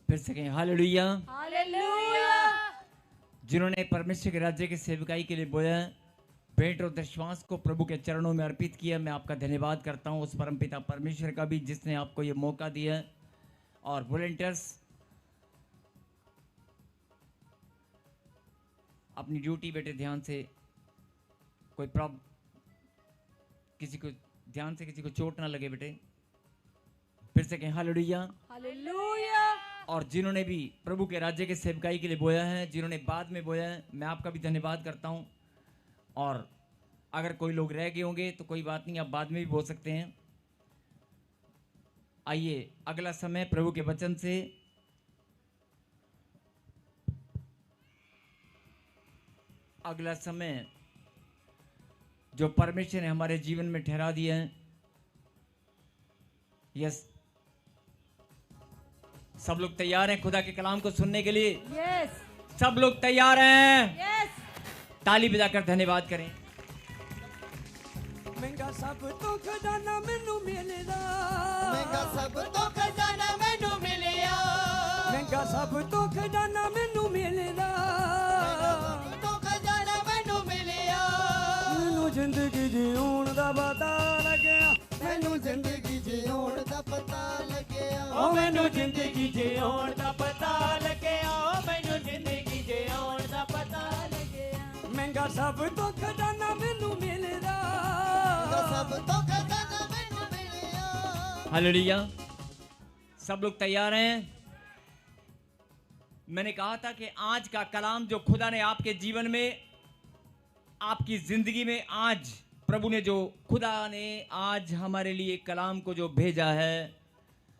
फिर से कहें हालेलुया। हालेलुया। जिन्होंने परमेश्वर के राज्य की सेवकाई के लिए बोया, भेंट और दशवांश को प्रभु के चरणों में अर्पित किया, मैं आपका धन्यवाद करता हूं उस परमपिता परमेश्वर का भी जिसने आपको ये मौका दिया। और वॉलंटियर्स अपनी ड्यूटी बेटे ध्यान से, कोई प्रॉब्लम किसी को ध्यान से, किसी को चोट ना लगे बेटे। फिर से कहें हालेलुया। हालेलुया। और जिन्होंने भी प्रभु के राज्य के सेवकाई के लिए बोया है, जिन्होंने बाद में बोया है, मैं आपका भी धन्यवाद करता हूं। और अगर कोई लोग रह गए होंगे तो कोई बात नहीं, आप बाद में भी बोल सकते हैं। आइए अगला समय प्रभु के वचन से अगला समय जो परमेश्वर ने हमारे जीवन में ठहरा दिया है। यस, सब लोग तैयार हैं खुदा के कलाम को सुनने के लिए? यस सब लोग तैयार हैं? यस। ताली बजाकर धन्यवाद करें। महंगा सब तो खजाना मैनू मिलदा, महंगा सब तो खजाना मैनू मिलिया, महंगा सब तो खजाना मैनू मिलदा, तो खजाना मैनू मिलिया, मैनू जिंदगी जीउण दा पता लगया, मैनू जिंदगी जीउण दा पता लगया, ओ मैनू जिंदगी जीउण दा पता लगया, ओ मैनू जिंदगी जीउण दा पता लगया, महंगा सब तो खजाना मैनू मिलदा, सब तो खजाना मैनू मिलिया। हालेलुया। सब लोग तैयार हैं? मैंने कहा था कि आज का कलाम जो खुदा ने आपके जीवन में, आपकी जिंदगी में, आज प्रभु ने जो, खुदा ने आज हमारे लिए कलाम को जो भेजा है,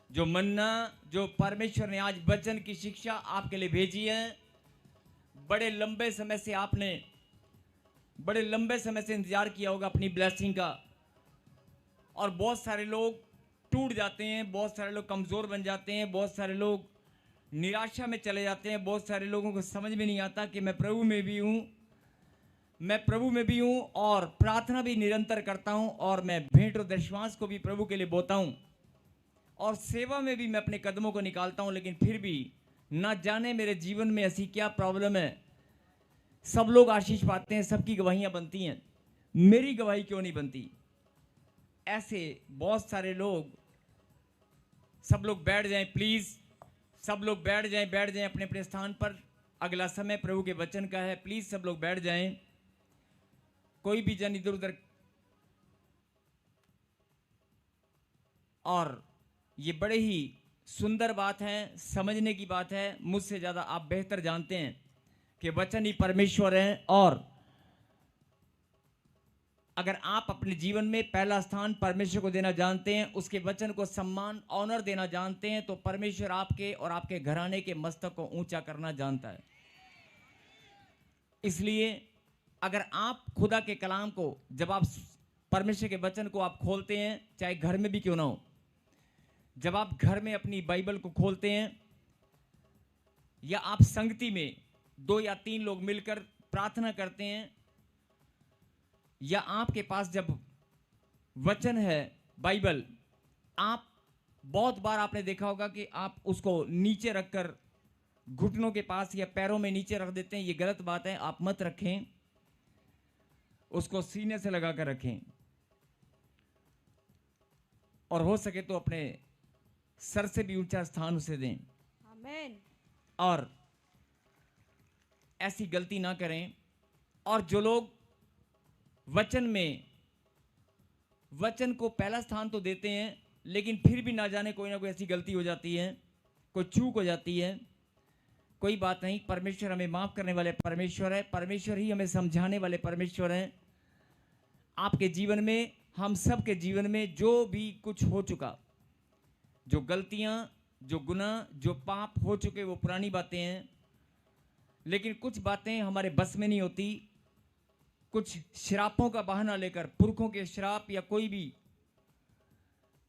जो मन्ना, जो परमेश्वर ने आज वचन की शिक्षा आपके लिए भेजी है, बड़े लंबे समय से आपने, बड़े लंबे समय से इंतजार किया होगा अपनी ब्लेसिंग का। और बहुत सारे लोग टूट जाते हैं, बहुत सारे लोग कमज़ोर बन जाते हैं, बहुत सारे लोग निराशा में चले जाते हैं, बहुत सारे लोगों को समझ में नहीं आता कि मैं प्रभु में भी हूँ, मैं प्रभु में भी हूँ और प्रार्थना भी निरंतर करता हूँ, और मैं भेंट और दशवांश को भी प्रभु के लिए बोता हूँ, और सेवा में भी मैं अपने कदमों को निकालता हूँ, लेकिन फिर भी ना जाने मेरे जीवन में ऐसी क्या प्रॉब्लम है। सब लोग आशीष पाते हैं, सबकी गवाहियाँ बनती हैं, मेरी गवाही क्यों नहीं बनती? ऐसे बहुत सारे लोग। सब लोग बैठ जाएं प्लीज़, सब लोग बैठ जाएं अपने अपने स्थान पर। अगला समय प्रभु के वचन का है, प्लीज़ सब लोग बैठ जाएं। कोई भी जन इधर उधर। और ये बड़े ही सुंदर बात है, समझने की बात है। मुझसे ज़्यादा आप बेहतर जानते हैं कि वचन ही परमेश्वर है, और अगर आप अपने जीवन में पहला स्थान परमेश्वर को देना जानते हैं, उसके वचन को सम्मान, ऑनर देना जानते हैं, तो परमेश्वर आपके और आपके घराने के मस्तक को ऊंचा करना जानता है। इसलिए अगर आप खुदा के कलाम को, जब आप परमेश्वर के वचन को आप खोलते हैं, चाहे घर में भी क्यों ना हो, जब आप घर में अपनी बाइबल को खोलते हैं, या आप संगति में 2 या 3 लोग मिलकर प्रार्थना करते हैं, या आपके पास जब वचन है बाइबल, आप बहुत बार आपने देखा होगा कि आप उसको नीचे रखकर घुटनों के पास या पैरों में नीचे रख देते हैं। ये गलत बात है, आप मत रखें, उसको सीने से लगा कर रखें, और हो सके तो अपने सर से भी ऊंचा स्थान उसे दें। आमीन। और ऐसी गलती ना करें। और जो लोग वचन में, वचन को पहला स्थान तो देते हैं, लेकिन फिर भी ना जाने कोई ना कोई ऐसी गलती हो जाती है, कोई चूक हो जाती है, कोई बात नहीं, परमेश्वर हमें माफ करने वाले परमेश्वर है, परमेश्वर ही हमें समझाने वाले परमेश्वर हैं। आपके जीवन में, हम सब के जीवन में जो भी कुछ हो चुका, जो गलतियां, जो गुनाह, जो पाप हो चुके, वो पुरानी बातें हैं, लेकिन कुछ बातें हमारे बस में नहीं होती। कुछ श्रापों का बहाना लेकर, पुरखों के श्राप या कोई भी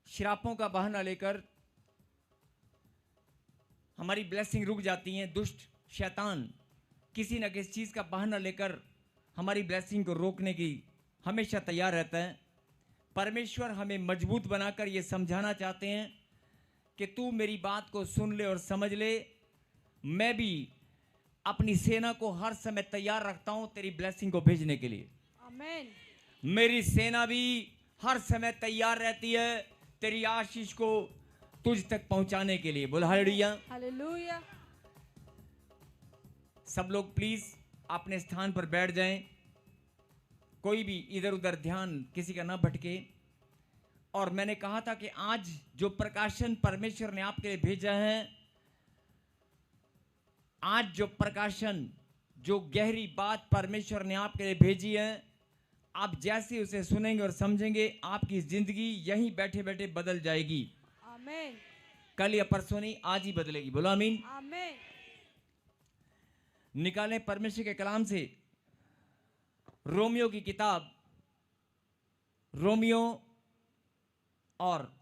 श्रापों का बहाना लेकर हमारी ब्लेसिंग रुक जाती हैं। दुष्ट शैतान किसी न किसी चीज़ का बहाना लेकर हमारी ब्लेसिंग को रोकने की हमेशा तैयार रहता है। परमेश्वर हमें मजबूत बनाकर ये समझाना चाहते हैं कि तू मेरी बात को सुन ले और समझ ले। मैं भी अपनी सेना को हर समय तैयार रखता हूं तेरी ब्लेसिंग को भेजने के लिए। आमेन। मेरी सेना भी हर समय तैयार रहती है तेरी आशीष को तुझ तक पहुंचाने के लिए। बोल हालेलुया। हालेलुया। सब लोग प्लीज अपने स्थान पर बैठ जाएं, कोई भी इधर उधर ध्यान किसी का ना भटके। और मैंने कहा था कि आज जो प्रकाशन परमेश्वर ने आपके लिए भेजा है, आज जो प्रकाशन, जो गहरी बात परमेश्वर ने आपके लिए भेजी है, आप जैसे उसे सुनेंगे और समझेंगे आपकी जिंदगी यहीं बैठे बैठे बदल जाएगी। आमेन। कल या परसों नहीं, आज ही बदलेगी। बोलो आमीन। आमेन। निकालें परमेश्वर के कलाम से रोमियो की किताब, रोमियो और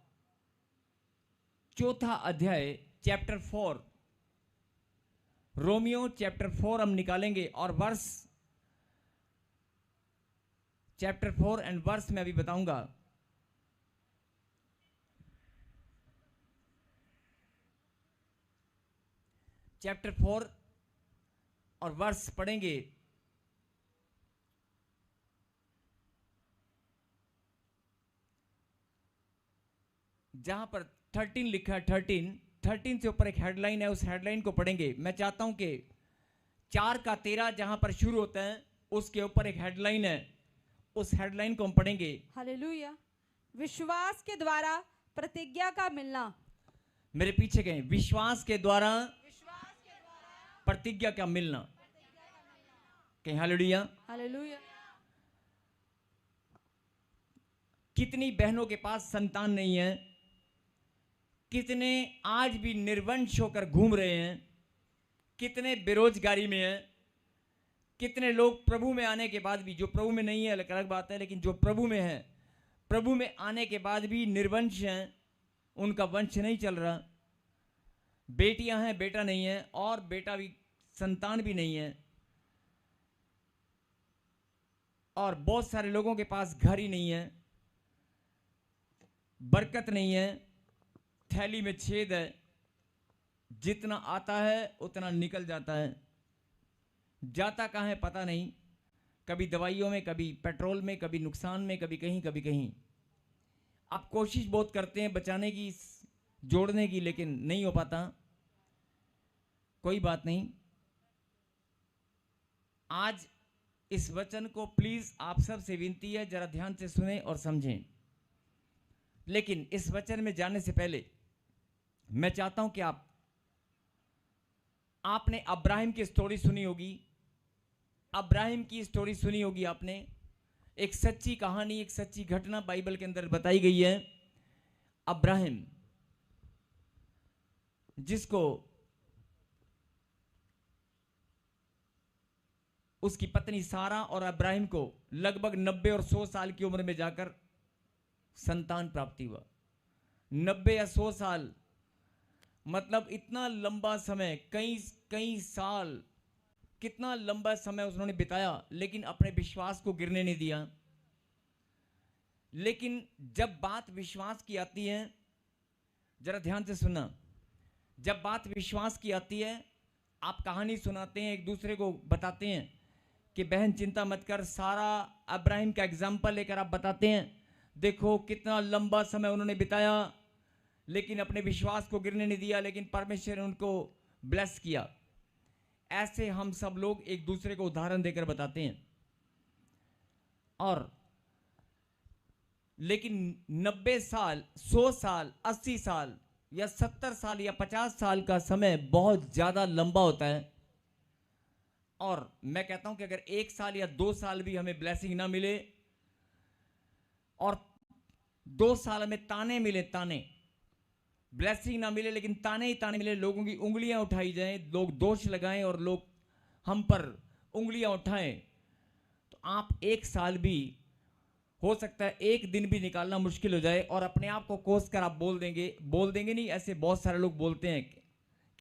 चौथा अध्याय चैप्टर 4, रोमियो चैप्टर 4 हम निकालेंगे और वर्स चैप्टर 4 एंड वर्स मैं अभी बताऊंगा। चैप्टर 4 और वर्स पढ़ेंगे। जहां पर 13 लिखा है, 13 से ऊपर एक हेडलाइन है, उस हेडलाइन को पढ़ेंगे। मैं चाहता हूं कि 4 का 13 जहां पर शुरू होता है उसके ऊपर एक हेडलाइन है, उस हेडलाइन को हम पढ़ेंगे। हालेलुया। विश्वास के द्वारा प्रतिज्ञा का मिलना। मेरे पीछे कहें, विश्वास के द्वारा प्रतिज्ञा का मिलना। कहें हालेलुया। हालेलुया। कितनी बहनों के पास संतान नहीं है, कितने आज भी निर्वंश होकर घूम रहे हैं, कितने बेरोजगारी में हैं, कितने लोग प्रभु में आने के बाद भी, जो प्रभु में नहीं है अलग बात है, लेकिन जो प्रभु में है, प्रभु में आने के बाद भी निर्वंश हैं, उनका वंश नहीं चल रहा। बेटियां हैं, बेटा नहीं है, और बेटा भी, संतान भी नहीं है। और बहुत सारे लोगों के पास घर ही नहीं है, बरकत नहीं है, थैली में छेद है, जितना आता है उतना निकल जाता है, जाता कहाँ है पता नहीं, कभी दवाइयों में, कभी पेट्रोल में, कभी नुकसान में, कभी कहीं कभी कहीं। आप कोशिश बहुत करते हैं बचाने की, जोड़ने की, लेकिन नहीं हो पाता। कोई बात नहीं, आज इस वचन को प्लीज आप सबसे विनती है जरा ध्यान से सुने और समझें। लेकिन इस वचन में जाने से पहले मैं चाहता हूं कि आपने अब्राहिम की स्टोरी सुनी होगी, अब्राहिम की स्टोरी सुनी होगी आपने। एक सच्ची कहानी, एक सच्ची घटना बाइबल के अंदर बताई गई है। अब्राहिम, जिसको उसकी पत्नी सारा और अब्राहिम को लगभग 90 और 100 साल की उम्र में जाकर संतान प्राप्ति हुआ। 90 या 100 साल मतलब इतना लंबा समय, कई साल, कितना लंबा समय उन्होंने बिताया, लेकिन अपने विश्वास को गिरने नहीं दिया। लेकिन जब बात विश्वास की आती है, जरा ध्यान से सुनना, जब बात विश्वास की आती है, आप कहानी सुनाते हैं, एक दूसरे को बताते हैं कि बहन चिंता मत कर, सारा अब्राहिम का एग्जाम्पल लेकर आप बताते हैं, देखो कितना लंबा समय उन्होंने बिताया, लेकिन अपने विश्वास को गिरने नहीं दिया, लेकिन परमेश्वर ने उनको ब्लेस किया। ऐसे हम सब लोग एक दूसरे को उदाहरण देकर बताते हैं। और लेकिन 90 साल, 100 साल, 80 साल या 70 साल या 50 साल का समय बहुत ज्यादा लंबा होता है। और मैं कहता हूं कि अगर 1 साल या 2 साल भी हमें ब्लेसिंग ना मिले, और 2 साल में ताने मिले, ताने, ब्लेसिंग ना मिले लेकिन ताने ही ताने मिले, लोगों की उंगलियां उठाई जाएं, लोग दोष लगाएं और लोग हम पर उंगलियां उठाएं, तो आप 1 साल भी, हो सकता है 1 दिन भी निकालना मुश्किल हो जाए, और अपने आप को कोस कर आप बोल देंगे नहीं, ऐसे बहुत सारे लोग बोलते हैं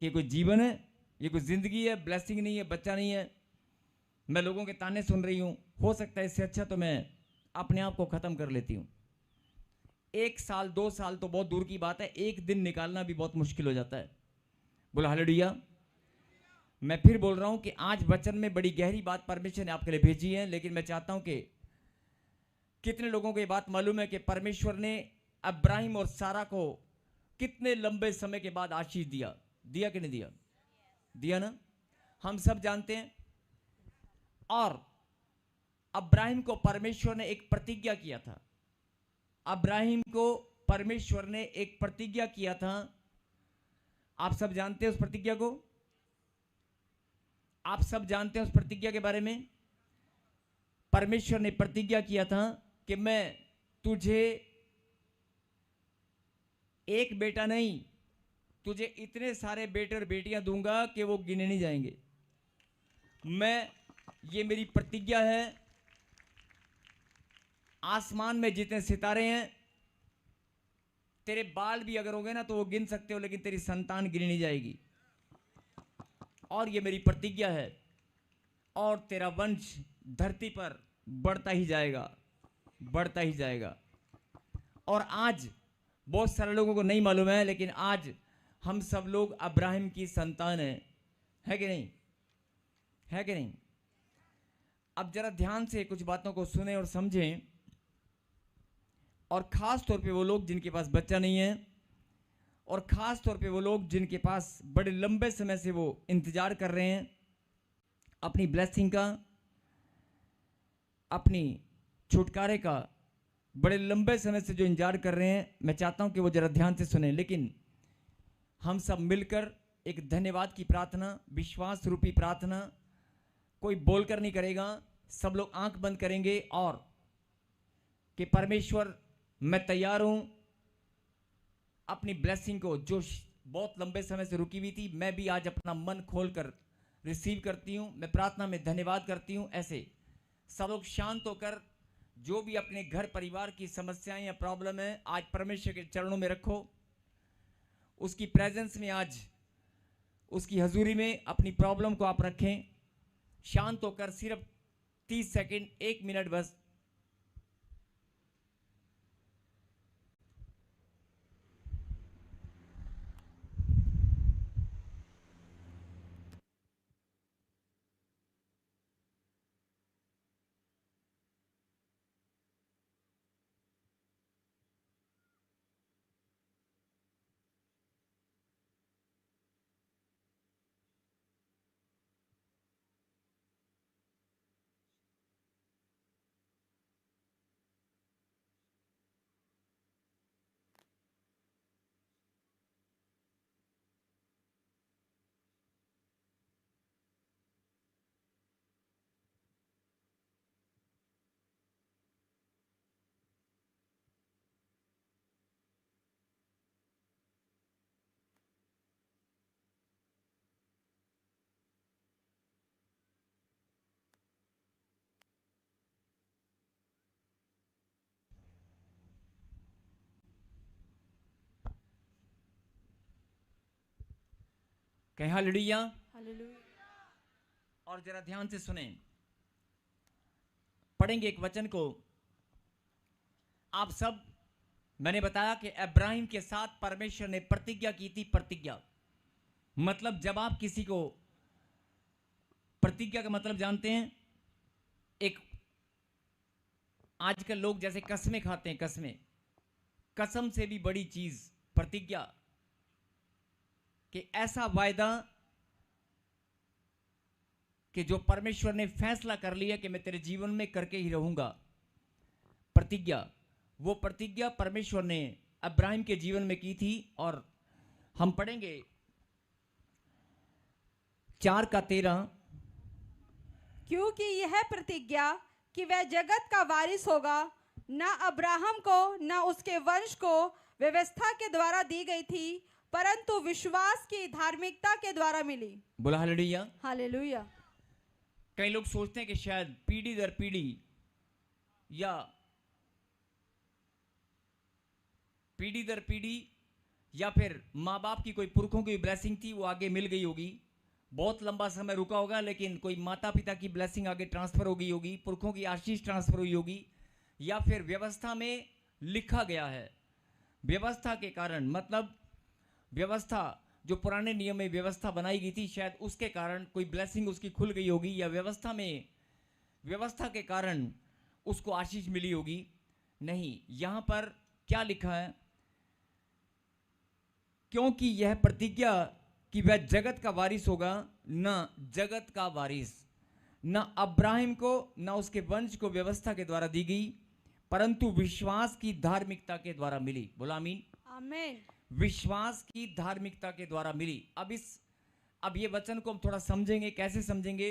कि कोई जीवन है, ये कोई जिंदगी है, ब्लेसिंग नहीं है, बच्चा नहीं है। मैं लोगों के ताने सुन रही हूं, हो सकता है इससे अच्छा तो मैं अपने आप को खत्म कर लेती हूं। 1 साल 2 साल तो बहुत दूर की बात है, एक दिन निकालना भी बहुत मुश्किल हो जाता है। बोला हालेलुया। मैं फिर बोल रहा हूं कि आज वचन में बड़ी गहरी बात परमेश्वर ने आपके लिए भेजी है, लेकिन मैं चाहता हूं कि कितने लोगों को ये बात मालूम है कि परमेश्वर ने अब्राहिम और सारा को कितने लंबे समय के बाद आशीष दिया? दिया कि नहीं दिया? दिया ना, हम सब जानते हैं। और अब्राहिम को परमेश्वर ने एक प्रतिज्ञा किया था। अब्राहिम को परमेश्वर ने एक प्रतिज्ञा किया था। आप सब जानते हैं उस प्रतिज्ञा को? आप सब जानते हैं उस प्रतिज्ञा के बारे में? परमेश्वर ने प्रतिज्ञा किया था कि मैं तुझे एक बेटा नहीं, तुझे इतने सारे बेटे और बेटियां दूंगा कि वो गिने नहीं जाएंगे। ये मेरी प्रतिज्ञा है। आसमान में जितने सितारे हैं, तेरे बाल भी अगर होंगे ना तो वो गिन सकते हो, लेकिन तेरी संतान गिनी नहीं जाएगी। और ये मेरी प्रतिज्ञा है, और तेरा वंश धरती पर बढ़ता ही जाएगा, बढ़ता ही जाएगा। और आज बहुत सारे लोगों को नहीं मालूम है, लेकिन आज हम सब लोग अब्राहिम की संतान है कि नहीं? है कि नहीं? अब जरा ध्यान से कुछ बातों को सुने और समझें, और खास तौर पे वो लोग जिनके पास बच्चा नहीं है, और खास तौर पे वो लोग जिनके पास बड़े लंबे समय से वो इंतजार कर रहे हैं अपनी ब्लेसिंग का, अपनी छुटकारे का, बड़े लंबे समय से जो इंतजार कर रहे हैं, मैं चाहता हूं कि वो जरा ध्यान से सुने। लेकिन हम सब मिलकर एक धन्यवाद की प्रार्थना, विश्वास रूपी प्रार्थना, कोई बोलकर नहीं करेगा, सब लोग आंख बंद करेंगे और कि परमेश्वर मैं तैयार हूं अपनी ब्लेसिंग को जो बहुत लंबे समय से रुकी हुई थी, मैं भी आज अपना मन खोलकर रिसीव करती हूं। मैं प्रार्थना में धन्यवाद करती हूं। ऐसे सब लोग शांत होकर जो भी अपने घर परिवार की समस्याएं या प्रॉब्लम है, आज परमेश्वर के चरणों में रखो। उसकी प्रेजेंस में, आज उसकी हजूरी में अपनी प्रॉब्लम को आप रखें। शांत होकर सिर्फ 30 सेकंड, 1 मिनट बस। कहीं हालेलुया। और जरा ध्यान से सुने, पढ़ेंगे एक वचन को। आप सब, मैंने बताया कि अब्राहिम के साथ परमेश्वर ने प्रतिज्ञा की थी। प्रतिज्ञा मतलब जब आप किसी को, प्रतिज्ञा का मतलब जानते हैं, एक आजकल लोग जैसे कसमें खाते हैं, कसम से भी बड़ी चीज प्रतिज्ञा, कि ऐसा वायदा कि जो परमेश्वर ने फैसला कर लिया कि मैं तेरे जीवन में करके ही रहूंगा। प्रतिज्ञा, वो प्रतिज्ञा परमेश्वर ने अब्राहिम के जीवन में की थी। और हम पढ़ेंगे 4:13, क्योंकि यह प्रतिज्ञा कि वह जगत का वारिस होगा, न अब्राहम को न उसके वंश को व्यवस्था के द्वारा दी गई थी, परंतु विश्वास की धार्मिकता के द्वारा मिली। बोला हालेलुया। हालेलुया। कई लोग सोचते हैं कि शायद पीढ़ी दर पीढ़ी या पीढ़ी दर पीढ़ी या फिर माँ बाप की कोई पुरखों की ब्लेसिंग थी, वो आगे मिल गई होगी, बहुत लंबा समय रुका होगा, लेकिन कोई माता पिता की ब्लेसिंग आगे ट्रांसफर हो गई होगी, पुरखों की आशीष ट्रांसफर हुई होगी, या फिर व्यवस्था में लिखा गया है व्यवस्था के कारण, मतलब व्यवस्था जो पुराने नियम में व्यवस्था बनाई गई थी, शायद उसके कारण कोई ब्लेसिंग उसकी खुल गई होगी, या व्यवस्था के कारण उसको आशीष मिली होगी। नहीं, यहां पर क्या लिखा है, क्योंकि यह प्रतिज्ञा कि वह जगत का वारिस होगा, न जगत का वारिस, न अब्राहिम को न उसके वंश को व्यवस्था के द्वारा दी गई, परंतु विश्वास की धार्मिकता के द्वारा मिली। बोलो आमीन। आमीन। विश्वास की धार्मिकता के द्वारा मिली। अब ये वचन को हम थोड़ा समझेंगे। कैसे समझेंगे?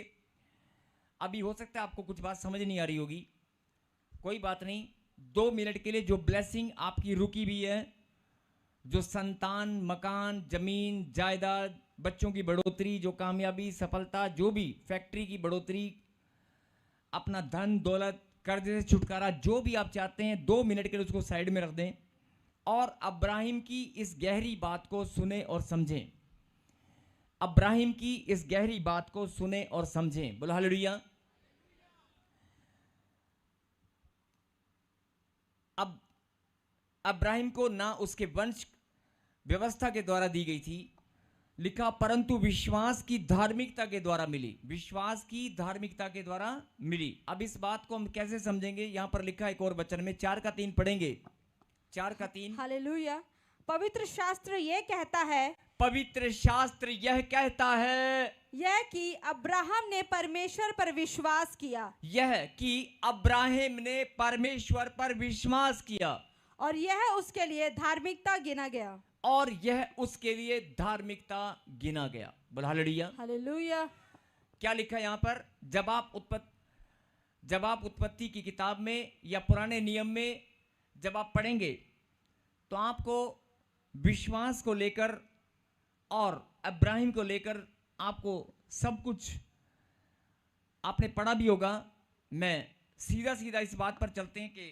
अभी हो सकता है आपको कुछ बात समझ नहीं आ रही होगी, कोई बात नहीं। 2 मिनट के लिए जो ब्लेसिंग आपकी रुकी भी है, जो संतान, मकान, जमीन, जायदाद, बच्चों की बढ़ोतरी, जो कामयाबी, सफलता, जो भी फैक्ट्री की बढ़ोतरी, अपना धन दौलत, कर्जे से छुटकारा, जो भी आप चाहते हैं, 2 मिनट के लिए उसको साइड में रख दें और अब्राहिम की इस गहरी बात को सुने और समझें। अब्राहिम की इस गहरी बात को सुने और समझें। बोलो हालेलुया। अब अब्राहिम को ना उसके वंश व्यवस्था के द्वारा दी गई थी, लिखा परंतु विश्वास की धार्मिकता के द्वारा मिली। विश्वास की धार्मिकता के द्वारा मिली। अब इस बात को हम कैसे समझेंगे? यहां पर लिखा एक और वचन में 4:3 पढ़ेंगे। 4:3। हालेलुया। पवित्र शास्त्र ये कहता है, पवित्र शास्त्र यह कहता है, यह कि अब्राहम ने परमेश्वर पर विश्वास किया, यह कि अब्राहिम ने परमेश्वर पर विश्वास किया और यह उसके लिए धार्मिकता गिना गया। और यह उसके लिए धार्मिकता गिना गया। बोलो हालेलुया। हालेलुया। क्या लिखा है यहां पर? जब आप उत्पत्ति की किताब में या पुराने नियम में जब आप पढ़ेंगे तो आपको विश्वास को लेकर और अब्राहिम को लेकर आपको सब कुछ आपने पढ़ा भी होगा। मैं सीधा सीधा इस बात पर चलते हैं कि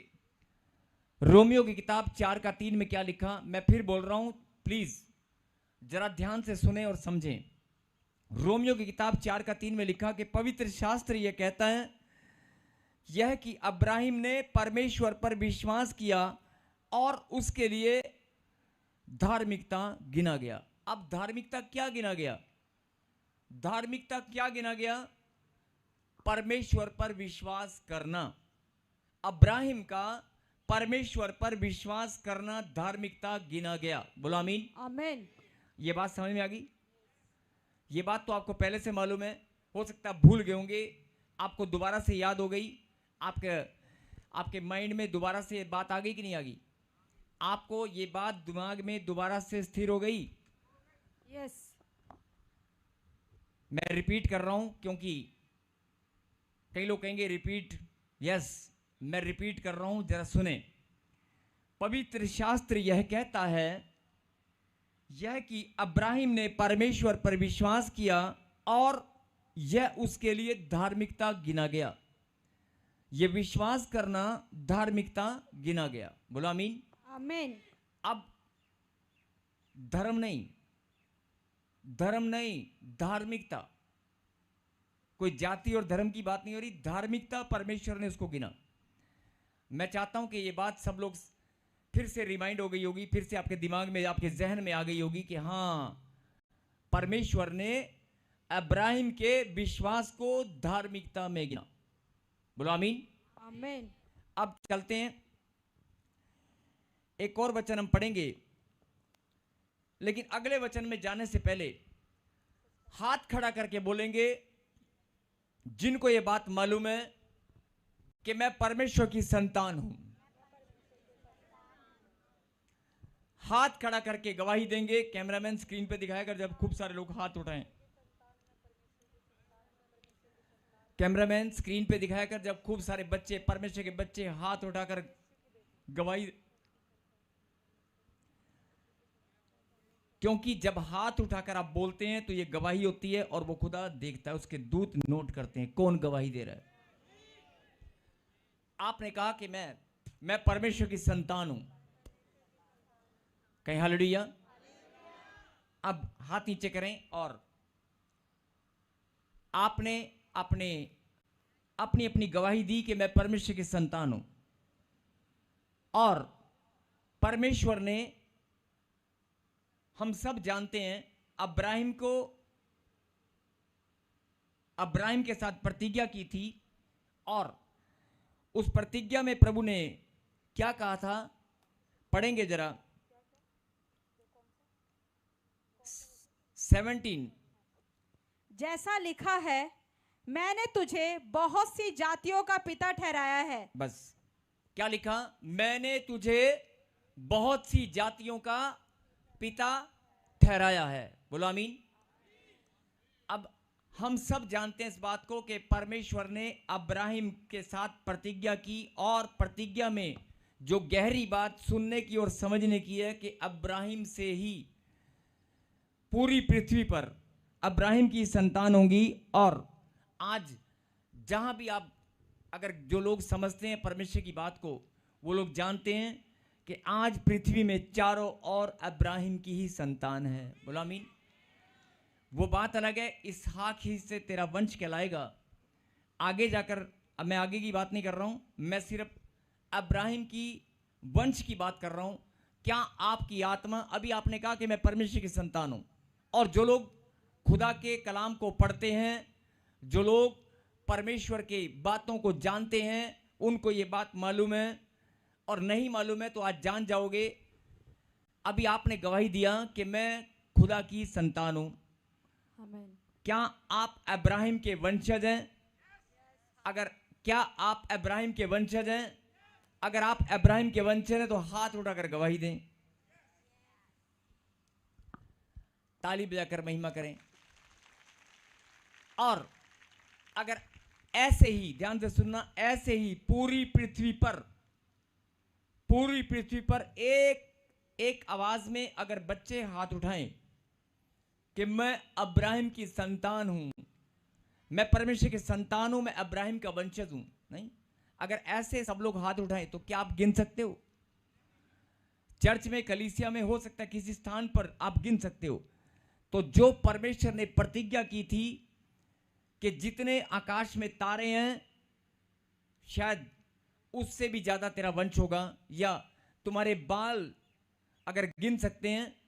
रोमियो की किताब 4:3 में क्या लिखा। मैं फिर बोल रहा हूं, प्लीज जरा ध्यान से सुने और समझें। रोमियो की किताब 4:3 में लिखा कि पवित्र शास्त्र यह कहता है, यह कि अब्राहिम ने परमेश्वर पर विश्वास किया और उसके लिए धार्मिकता गिना गया। अब धार्मिकता क्या गिना गया? धार्मिकता क्या गिना गया? परमेश्वर पर विश्वास करना। अब्राहिम का परमेश्वर पर विश्वास करना धार्मिकता गिना गया। बोलो आमीन। आमीन। ये बात समझ में आ गई? ये बात तो आपको पहले से मालूम है, हो सकता है भूल गए होंगे, आपको दोबारा से याद हो गई, आपके माइंड में दोबारा से ये बात आ गई कि नहीं आ गई? आपको ये बात दिमाग में दोबारा से स्थिर हो गई? यस। मैं रिपीट कर रहा हूं क्योंकि कई लोग कहेंगे रिपीट। यस, मैं रिपीट कर रहा हूं, जरा सुने। पवित्र शास्त्र यह कहता है, यह कि अब्राहिम ने परमेश्वर पर विश्वास किया और यह उसके लिए धार्मिकता गिना गया। यह विश्वास करना धार्मिकता गिना गया। बोलो आमीन। आमीन। अब धर्म नहीं, धार्मिकता। कोई जाति और धर्म की बात नहीं हो रही, धार्मिकता परमेश्वर ने उसको गिना। मैं चाहता हूं कि ये बात सब लोग फिर से रिमाइंड हो गई होगी, फिर से आपके दिमाग में, आपके जहन में आ गई होगी कि हां, परमेश्वर ने अब्राहिम के विश्वास को धार्मिकता में गिना। बोलो आमीन। आमीन। अब चलते हैं, एक और वचन हम पढ़ेंगे, लेकिन अगले वचन में जाने से पहले हाथ खड़ा करके बोलेंगे जिनको यह बात मालूम है कि मैं परमेश्वर की संतान हूं। हाथ खड़ा करके गवाही देंगे। कैमरामैन स्क्रीन पे दिखाएगा जब खूब सारे लोग हाथ उठाएं। कैमरामैन स्क्रीन पे दिखाया कर जब खूब सारे बच्चे, परमेश्वर के बच्चे हाथ उठाकर गवाही। क्योंकि जब हाथ उठाकर आप बोलते हैं तो ये गवाही होती है और वो खुदा देखता है, उसके दूत नोट करते हैं कौन गवाही दे रहा है। आपने कहा कि मैं परमेश्वर की संतान हूं। कहीं हालेलुया। अब हाथ नीचे करें और आपने अपनी गवाही दी कि मैं परमेश्वर की संतान हूं और परमेश्वर ने, हम सब जानते हैं, अब्राहिम के साथ प्रतिज्ञा की थी, और उस प्रतिज्ञा में प्रभु ने क्या कहा था, पढ़ेंगे जरा 17। जैसा लिखा है, मैंने तुझे बहुत सी जातियों का पिता ठहराया है। बस क्या लिखा, मैंने तुझे बहुत सी जातियों का पिता ठहराया है। बोलो आमीन। अब हम सब जानते हैं इस बात को कि परमेश्वर ने अब्राहिम के साथ प्रतिज्ञा की, और प्रतिज्ञा में जो गहरी बात सुनने की और समझने की है कि अब्राहिम से ही पूरी पृथ्वी पर अब्राहिम की संतान होंगी। और आज जहां भी आप, अगर जो लोग समझते हैं परमेश्वर की बात को, वो लोग जानते हैं कि आज पृथ्वी में चारों ओर अब्राहिम की ही संतान है। बोलो आमीन। वो बात अलग है, इसहाक ही से तेरा वंश कहलाएगा। आगे जाकर, अब मैं आगे की बात नहीं कर रहा हूं, मैं सिर्फ अब्राहिम की वंश की बात कर रहा हूं। क्या आपकी आत्मा, अभी आपने कहा कि मैं परमेश्वर की संतान हूं, और जो लोग खुदा के कलाम को पढ़ते हैं, जो लोग परमेश्वर के बातों को जानते हैं, उनको ये बात मालूम है, और नहीं मालूम है तो आज जान जाओगे। अभी आपने गवाही दिया कि मैं खुदा की संतान हूं। आमीन। क्या आप अब्राहिम के वंशज हैं? क्या आप अब्राहिम के वंशज हैं? अगर आप अब्राहिम के वंशज हैं तो हाथ उठाकर गवाही दें, ताली बजाकर महिमा करें। और अगर ऐसे ही, ध्यान से सुनना, ऐसे ही पूरी पृथ्वी पर एक आवाज में अगर बच्चे हाथ उठाएं कि मैं अब्राहिम की संतान हूं, मैं परमेश्वर की संतान हूं, मैं अब्राहिम का वंशज हूं, नहीं, अगर ऐसे सब लोग हाथ उठाएं तो क्या आप गिन सकते हो? चर्च में, कलीसिया में, हो सकता है किसी स्थान पर आप गिन सकते हो। तो जो परमेश्वर ने प्रतिज्ञा की थी कि जितने आकाश में तारे हैं, शायद उससे भी ज्यादा तेरा वंश होगा, या तुम्हारे बाल अगर गिन सकते हैं,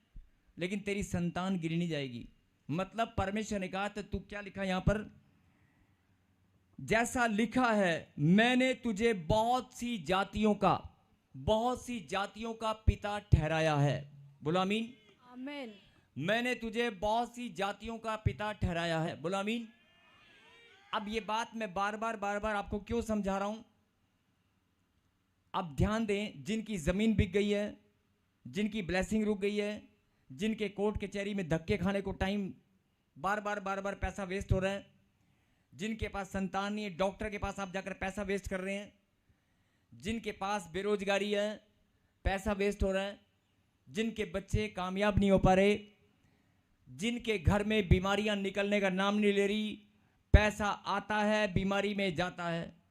लेकिन तेरी संतान गिनी नहीं जाएगी। मतलब परमेश्वर ने कहा, तो तू क्या लिखा यहां पर, जैसा लिखा है, मैंने तुझे बहुत सी जातियों का पिता ठहराया है। बोलो आमीन। आमीन। मैंने तुझे बहुत सी जातियों का पिता ठहराया है। बोलो आमीन। अब ये बात मैं बार बार आपको क्यों समझा रहा हूं? अब ध्यान दें, जिनकी जमीन बिक गई है, जिनकी ब्लेसिंग रुक गई है, जिनके कोर्ट कचहरी में धक्के खाने को टाइम, बार बार पैसा वेस्ट हो रहा है, जिनके पास संतान नहीं है, डॉक्टर के पास आप जाकर पैसा वेस्ट कर रहे हैं, जिनके पास बेरोजगारी है, पैसा वेस्ट हो रहा है, जिनके बच्चे कामयाब नहीं हो पा रहे, जिनके घर में बीमारियां निकलने का नाम नहीं ले रही, पैसा आता है, बीमारी में जाता है।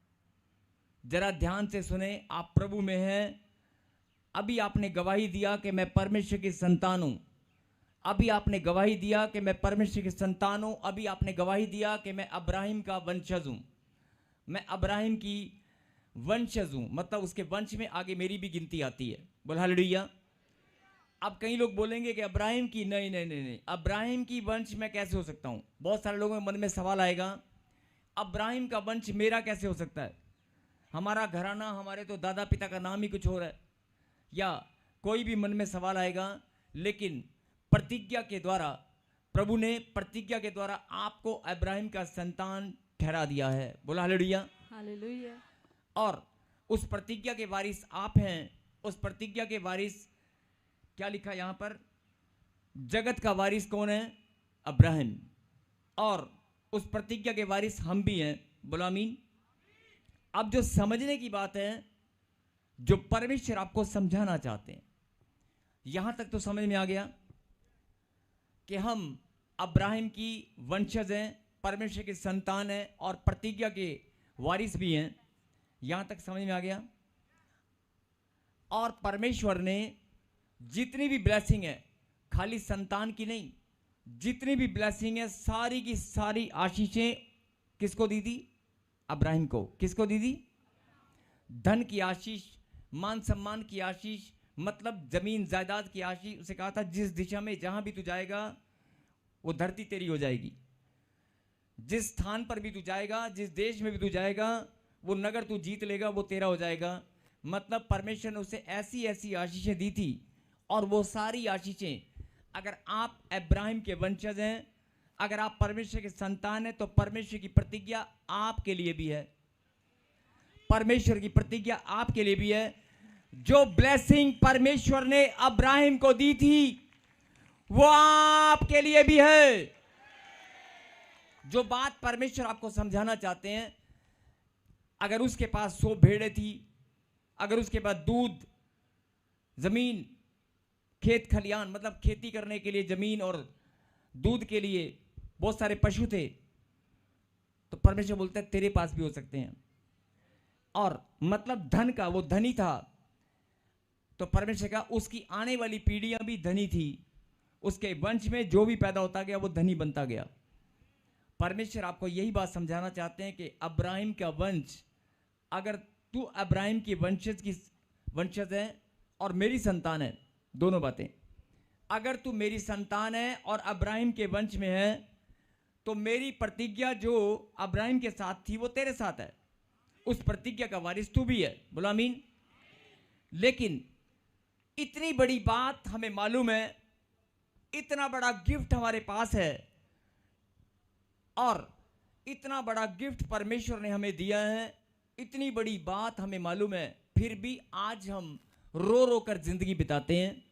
जरा ध्यान से सुने, आप प्रभु में हैं। अभी आपने गवाही दिया कि मैं परमेश्वर की संतान हूं। अभी आपने गवाही दिया कि मैं परमेश्वर की संतान हूं। अभी आपने गवाही दिया कि मैं अब्राहिम का वंशज हूं। मैं अब्राहिम की वंशज हूं, मतलब उसके वंश में आगे मेरी भी गिनती आती है। बोल हालेलुया। अब कई लोग बोलेंगे कि अब्राहिम की, नहीं, अब्राहिम की वंश मैं कैसे हो सकता हूं? बहुत सारे लोगों के मन में सवाल आएगा, अब्राहिम का वंश मेरा कैसे हो सकता है? हमारा घराना, हमारे तो दादा पिता का नाम ही कुछ और है, या कोई भी मन में सवाल आएगा। लेकिन प्रतिज्ञा के द्वारा, प्रभु ने प्रतिज्ञा के द्वारा आपको अब्राहिम का संतान ठहरा दिया है। बोला हालेलुया। हालेलुया। और उस प्रतिज्ञा के वारिस आप हैं। उस प्रतिज्ञा के वारिस, क्या लिखा यहां पर, जगत का वारिस कौन है? अब्राहिम। और उस प्रतिज्ञा के वारिस हम भी हैं। बोलो आमीन। अब जो समझने की बात है, जो परमेश्वर आपको समझाना चाहते हैं, यहां तक तो समझ में आ गया कि हम अब्राहिम की वंशज हैं, परमेश्वर की संतान हैं, और प्रतिज्ञा के वारिस भी हैं। यहां तक समझ में आ गया। और परमेश्वर ने जितनी भी ब्लेसिंग है, खाली संतान की नहीं, जितनी भी ब्लेसिंग है, सारी की सारी आशीषें किसको दी थी? अब्राहिम को। किसको दी थी? धन की आशीष, मान सम्मान की आशीष, मतलब जमीन जायदाद की आशीष। उसे कहा था जिस दिशा में जहां भी तू जाएगा वो धरती तेरी हो जाएगी। जिस स्थान पर भी तू जाएगा, जिस देश में भी तू जाएगा, वो नगर तू जीत लेगा, वो तेरा हो जाएगा। मतलब परमेश्वर ने उसे ऐसी ऐसी आशीषें दी थी, और वो सारी आशीषें, अगर आप अब्राहम के वंशज हैं, अगर आप परमेश्वर के संतान हैं, तो परमेश्वर की प्रतिज्ञा आपके लिए भी है। परमेश्वर की प्रतिज्ञा आपके लिए भी है। जो ब्लेसिंग परमेश्वर ने अब्राहम को दी थी वो आपके लिए भी है। जो बात परमेश्वर आपको समझाना चाहते हैं, अगर उसके पास 100 भेड़ें थी, अगर उसके पास दूध, जमीन, खेत खलियान, मतलब खेती करने के लिए जमीन और दूध के लिए बहुत सारे पशु थे, तो परमेश्वर बोलता है तेरे पास भी हो सकते हैं। और मतलब धन का, वो धनी था, तो परमेश्वर का उसकी आने वाली पीढ़ियां भी धनी थी। उसके वंश में जो भी पैदा होता गया वो धनी बनता गया। परमेश्वर आपको यही बात समझाना चाहते हैं कि अब्राहम का वंश, अगर तू अब्राहम की वंशज है और मेरी संतान है, दोनों बातें, अगर तू मेरी संतान है और अब्राहम के वंश में है, तो मेरी प्रतिज्ञा जो अब्राहम के साथ थी वो तेरे साथ है। उस प्रतिज्ञा का वारिस तू भी है। बोलो आमीन। लेकिन इतनी बड़ी बात हमें मालूम है, इतना बड़ा गिफ्ट हमारे पास है, और इतना बड़ा गिफ्ट परमेश्वर ने हमें दिया है, इतनी बड़ी बात हमें मालूम है, फिर भी आज हम रो रो कर जिंदगी बिताते हैं।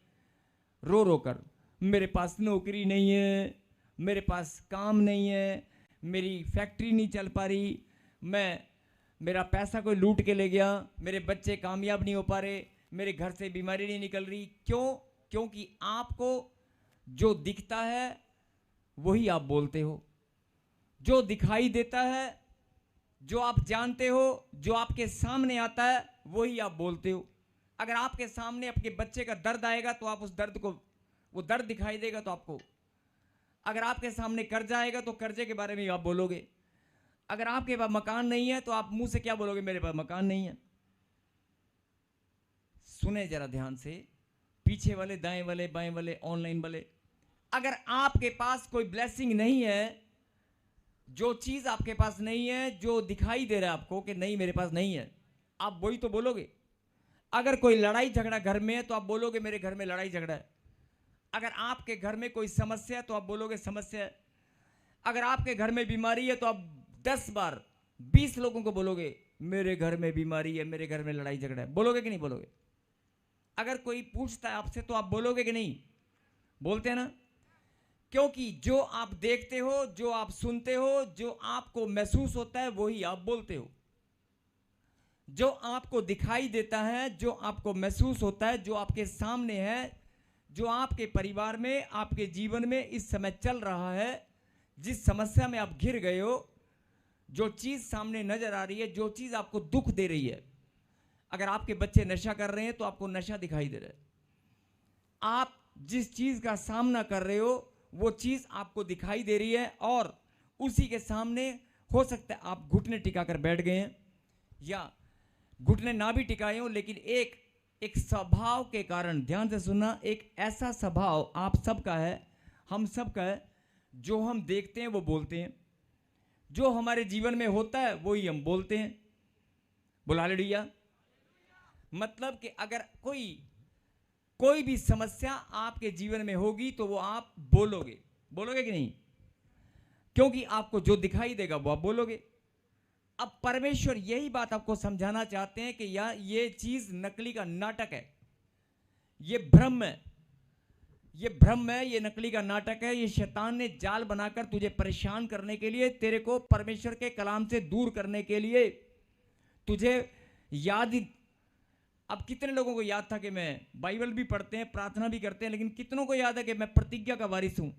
रो रो कर, मेरे पास नौकरी नहीं है, मेरे पास काम नहीं है, मेरी फैक्ट्री नहीं चल पा रही, मेरा पैसा कोई लूट के ले गया, मेरे बच्चे कामयाब नहीं हो पा रहे, मेरे घर से बीमारी नहीं निकल रही। क्यों? क्योंकि आपको जो दिखता है वही आप बोलते हो, जो दिखाई देता है, जो आप जानते हो, जो आपके सामने आता है वही आप बोलते हो। अगर आपके सामने आपके बच्चे का दर्द आएगा तो आप उस दर्द को, वो दर्द दिखाई देगा तो आपको, अगर आपके सामने कर्जा आएगा तो कर्जे के बारे में आप बोलोगे। अगर आपके पास मकान नहीं है तो आप मुंह से क्या बोलोगे? मेरे पास मकान नहीं है। सुने जरा ध्यान से, पीछे वाले, दाएं वाले, बाएं वाले, ऑनलाइन वाले, अगर आपके पास कोई ब्लेसिंग नहीं है, जो चीज आपके पास नहीं है, जो दिखाई दे रहा है आपको कि नहीं मेरे पास नहीं है, आप वही तो बोलोगे। अगर कोई लड़ाई झगड़ा घर में है तो आप बोलोगे मेरे घर में लड़ाई झगड़ा है। अगर आपके घर में कोई समस्या है तो आप बोलोगे समस्या है। अगर आपके घर में बीमारी है तो आप 10 बार 20 लोगों को बोलोगे मेरे घर में बीमारी है, मेरे घर में लड़ाई झगड़ा है। बोलोगे कि नहीं बोलोगे? अगर कोई पूछता है आपसे तो आप बोलोगे कि नहीं? बोलते हैं ना? क्योंकि जो आप देखते हो, जो आप सुनते हो, जो आपको महसूस होता है वही आप बोलते हो। जो आपको दिखाई देता है, जो आपको महसूस होता है, जो आपके सामने है, जो आपके परिवार में, आपके जीवन में इस समय चल रहा है, जिस समस्या में आप घिर गए हो, जो चीज सामने नजर आ रही है, जो चीज आपको दुख दे रही है। अगर आपके बच्चे नशा कर रहे हैं तो आपको नशा दिखाई दे रहा है। आप जिस चीज का सामना कर रहे हो वो चीज आपको दिखाई दे रही है, और उसी के सामने हो सकता है आप घुटने टिकाकर बैठ गए हैं, या घुटने ना भी टिकाए हो, लेकिन एक स्वभाव के कारण, ध्यान से सुनना, एक ऐसा स्वभाव आप सबका है, हम सबका है, जो हम देखते हैं वो बोलते हैं, जो हमारे जीवन में होता है वही हम बोलते हैं। बोला हालेलुया। मतलब कि अगर कोई भी समस्या आपके जीवन में होगी तो वो आप बोलोगे। बोलोगे कि नहीं? क्योंकि आपको जो दिखाई देगा वो आप बोलोगे। अब परमेश्वर यही बात आपको समझाना चाहते हैं कि यार ये चीज नकली का नाटक है, ये भ्रम है, ये भ्रम है, ये नकली का नाटक है। ये शैतान ने जाल बनाकर तुझे परेशान करने के लिए, तेरे को परमेश्वर के कलाम से दूर करने के लिए, तुझे याद, अब कितने लोगों को याद था कि मैं, बाइबल भी पढ़ते हैं, प्रार्थना भी करते हैं, लेकिन कितनों को याद है कि मैं प्रतिज्ञा का वारिस हूं?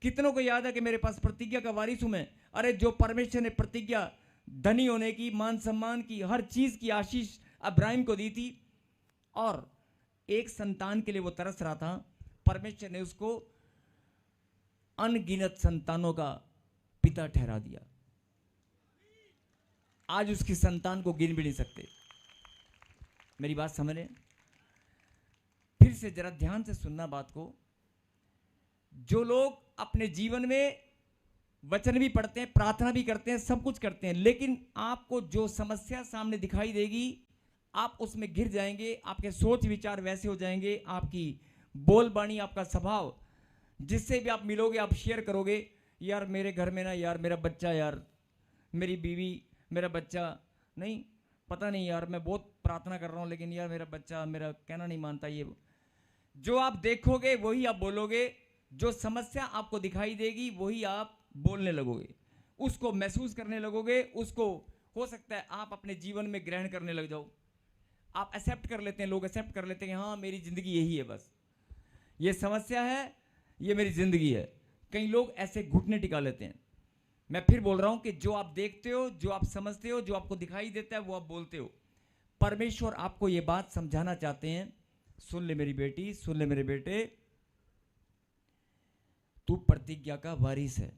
कितनों को याद है कि मेरे पास प्रतिज्ञा का वारिस हूं मैं? अरे जो परमेश्वर ने प्रतिज्ञा धनी होने की, मान सम्मान की, हर चीज की आशीष अब्राहम को दी थी, और एक संतान के लिए वो तरस रहा था, परमेश्वर ने उसको अनगिनत संतानों का पिता ठहरा दिया। आज उसकी संतान को गिन भी नहीं सकते। मेरी बात समझ रहे हैं? से जरा ध्यान से सुनना बात को। जो लोग अपने जीवन में वचन भी पढ़ते हैं, प्रार्थना भी करते हैं, सब कुछ करते हैं, लेकिन आपको जो समस्या सामने दिखाई देगी आप उसमें घिर जाएंगे, आपके सोच विचार वैसे हो जाएंगे, आपकी बोलबानी, आपका स्वभाव, जिससे भी आप मिलोगे आप शेयर करोगे, यार मेरे घर में ना यार मेरा बच्चा, यार मेरी बीवी, मेरा बच्चा, नहीं पता नहीं यार मैं बहुत प्रार्थना कर रहा हूँ लेकिन यार मेरा बच्चा मेरा कहना नहीं मानता। ये जो आप देखोगे वही आप बोलोगे, जो समस्या आपको दिखाई देगी वही आप बोलने लगोगे, उसको महसूस करने लगोगे, उसको हो सकता है आप अपने जीवन में ग्रहण करने लग जाओ। आप एक्सेप्ट कर लेते हैं, लोग एक्सेप्ट कर लेते हैं कि हाँ मेरी ज़िंदगी यही है, बस ये समस्या है, ये मेरी ज़िंदगी है। कई लोग ऐसे घुटने टिका लेते हैं। मैं फिर बोल रहा हूं कि जो आप देखते हो, जो आप समझते हो, जो आपको दिखाई देता है वो आप बोलते हो। परमेश्वर आपको ये बात समझाना चाहते हैं। सुन ले मेरी बेटी, सुन ले मेरे बेटे, तू प्रतिज्ञा का वारिस है,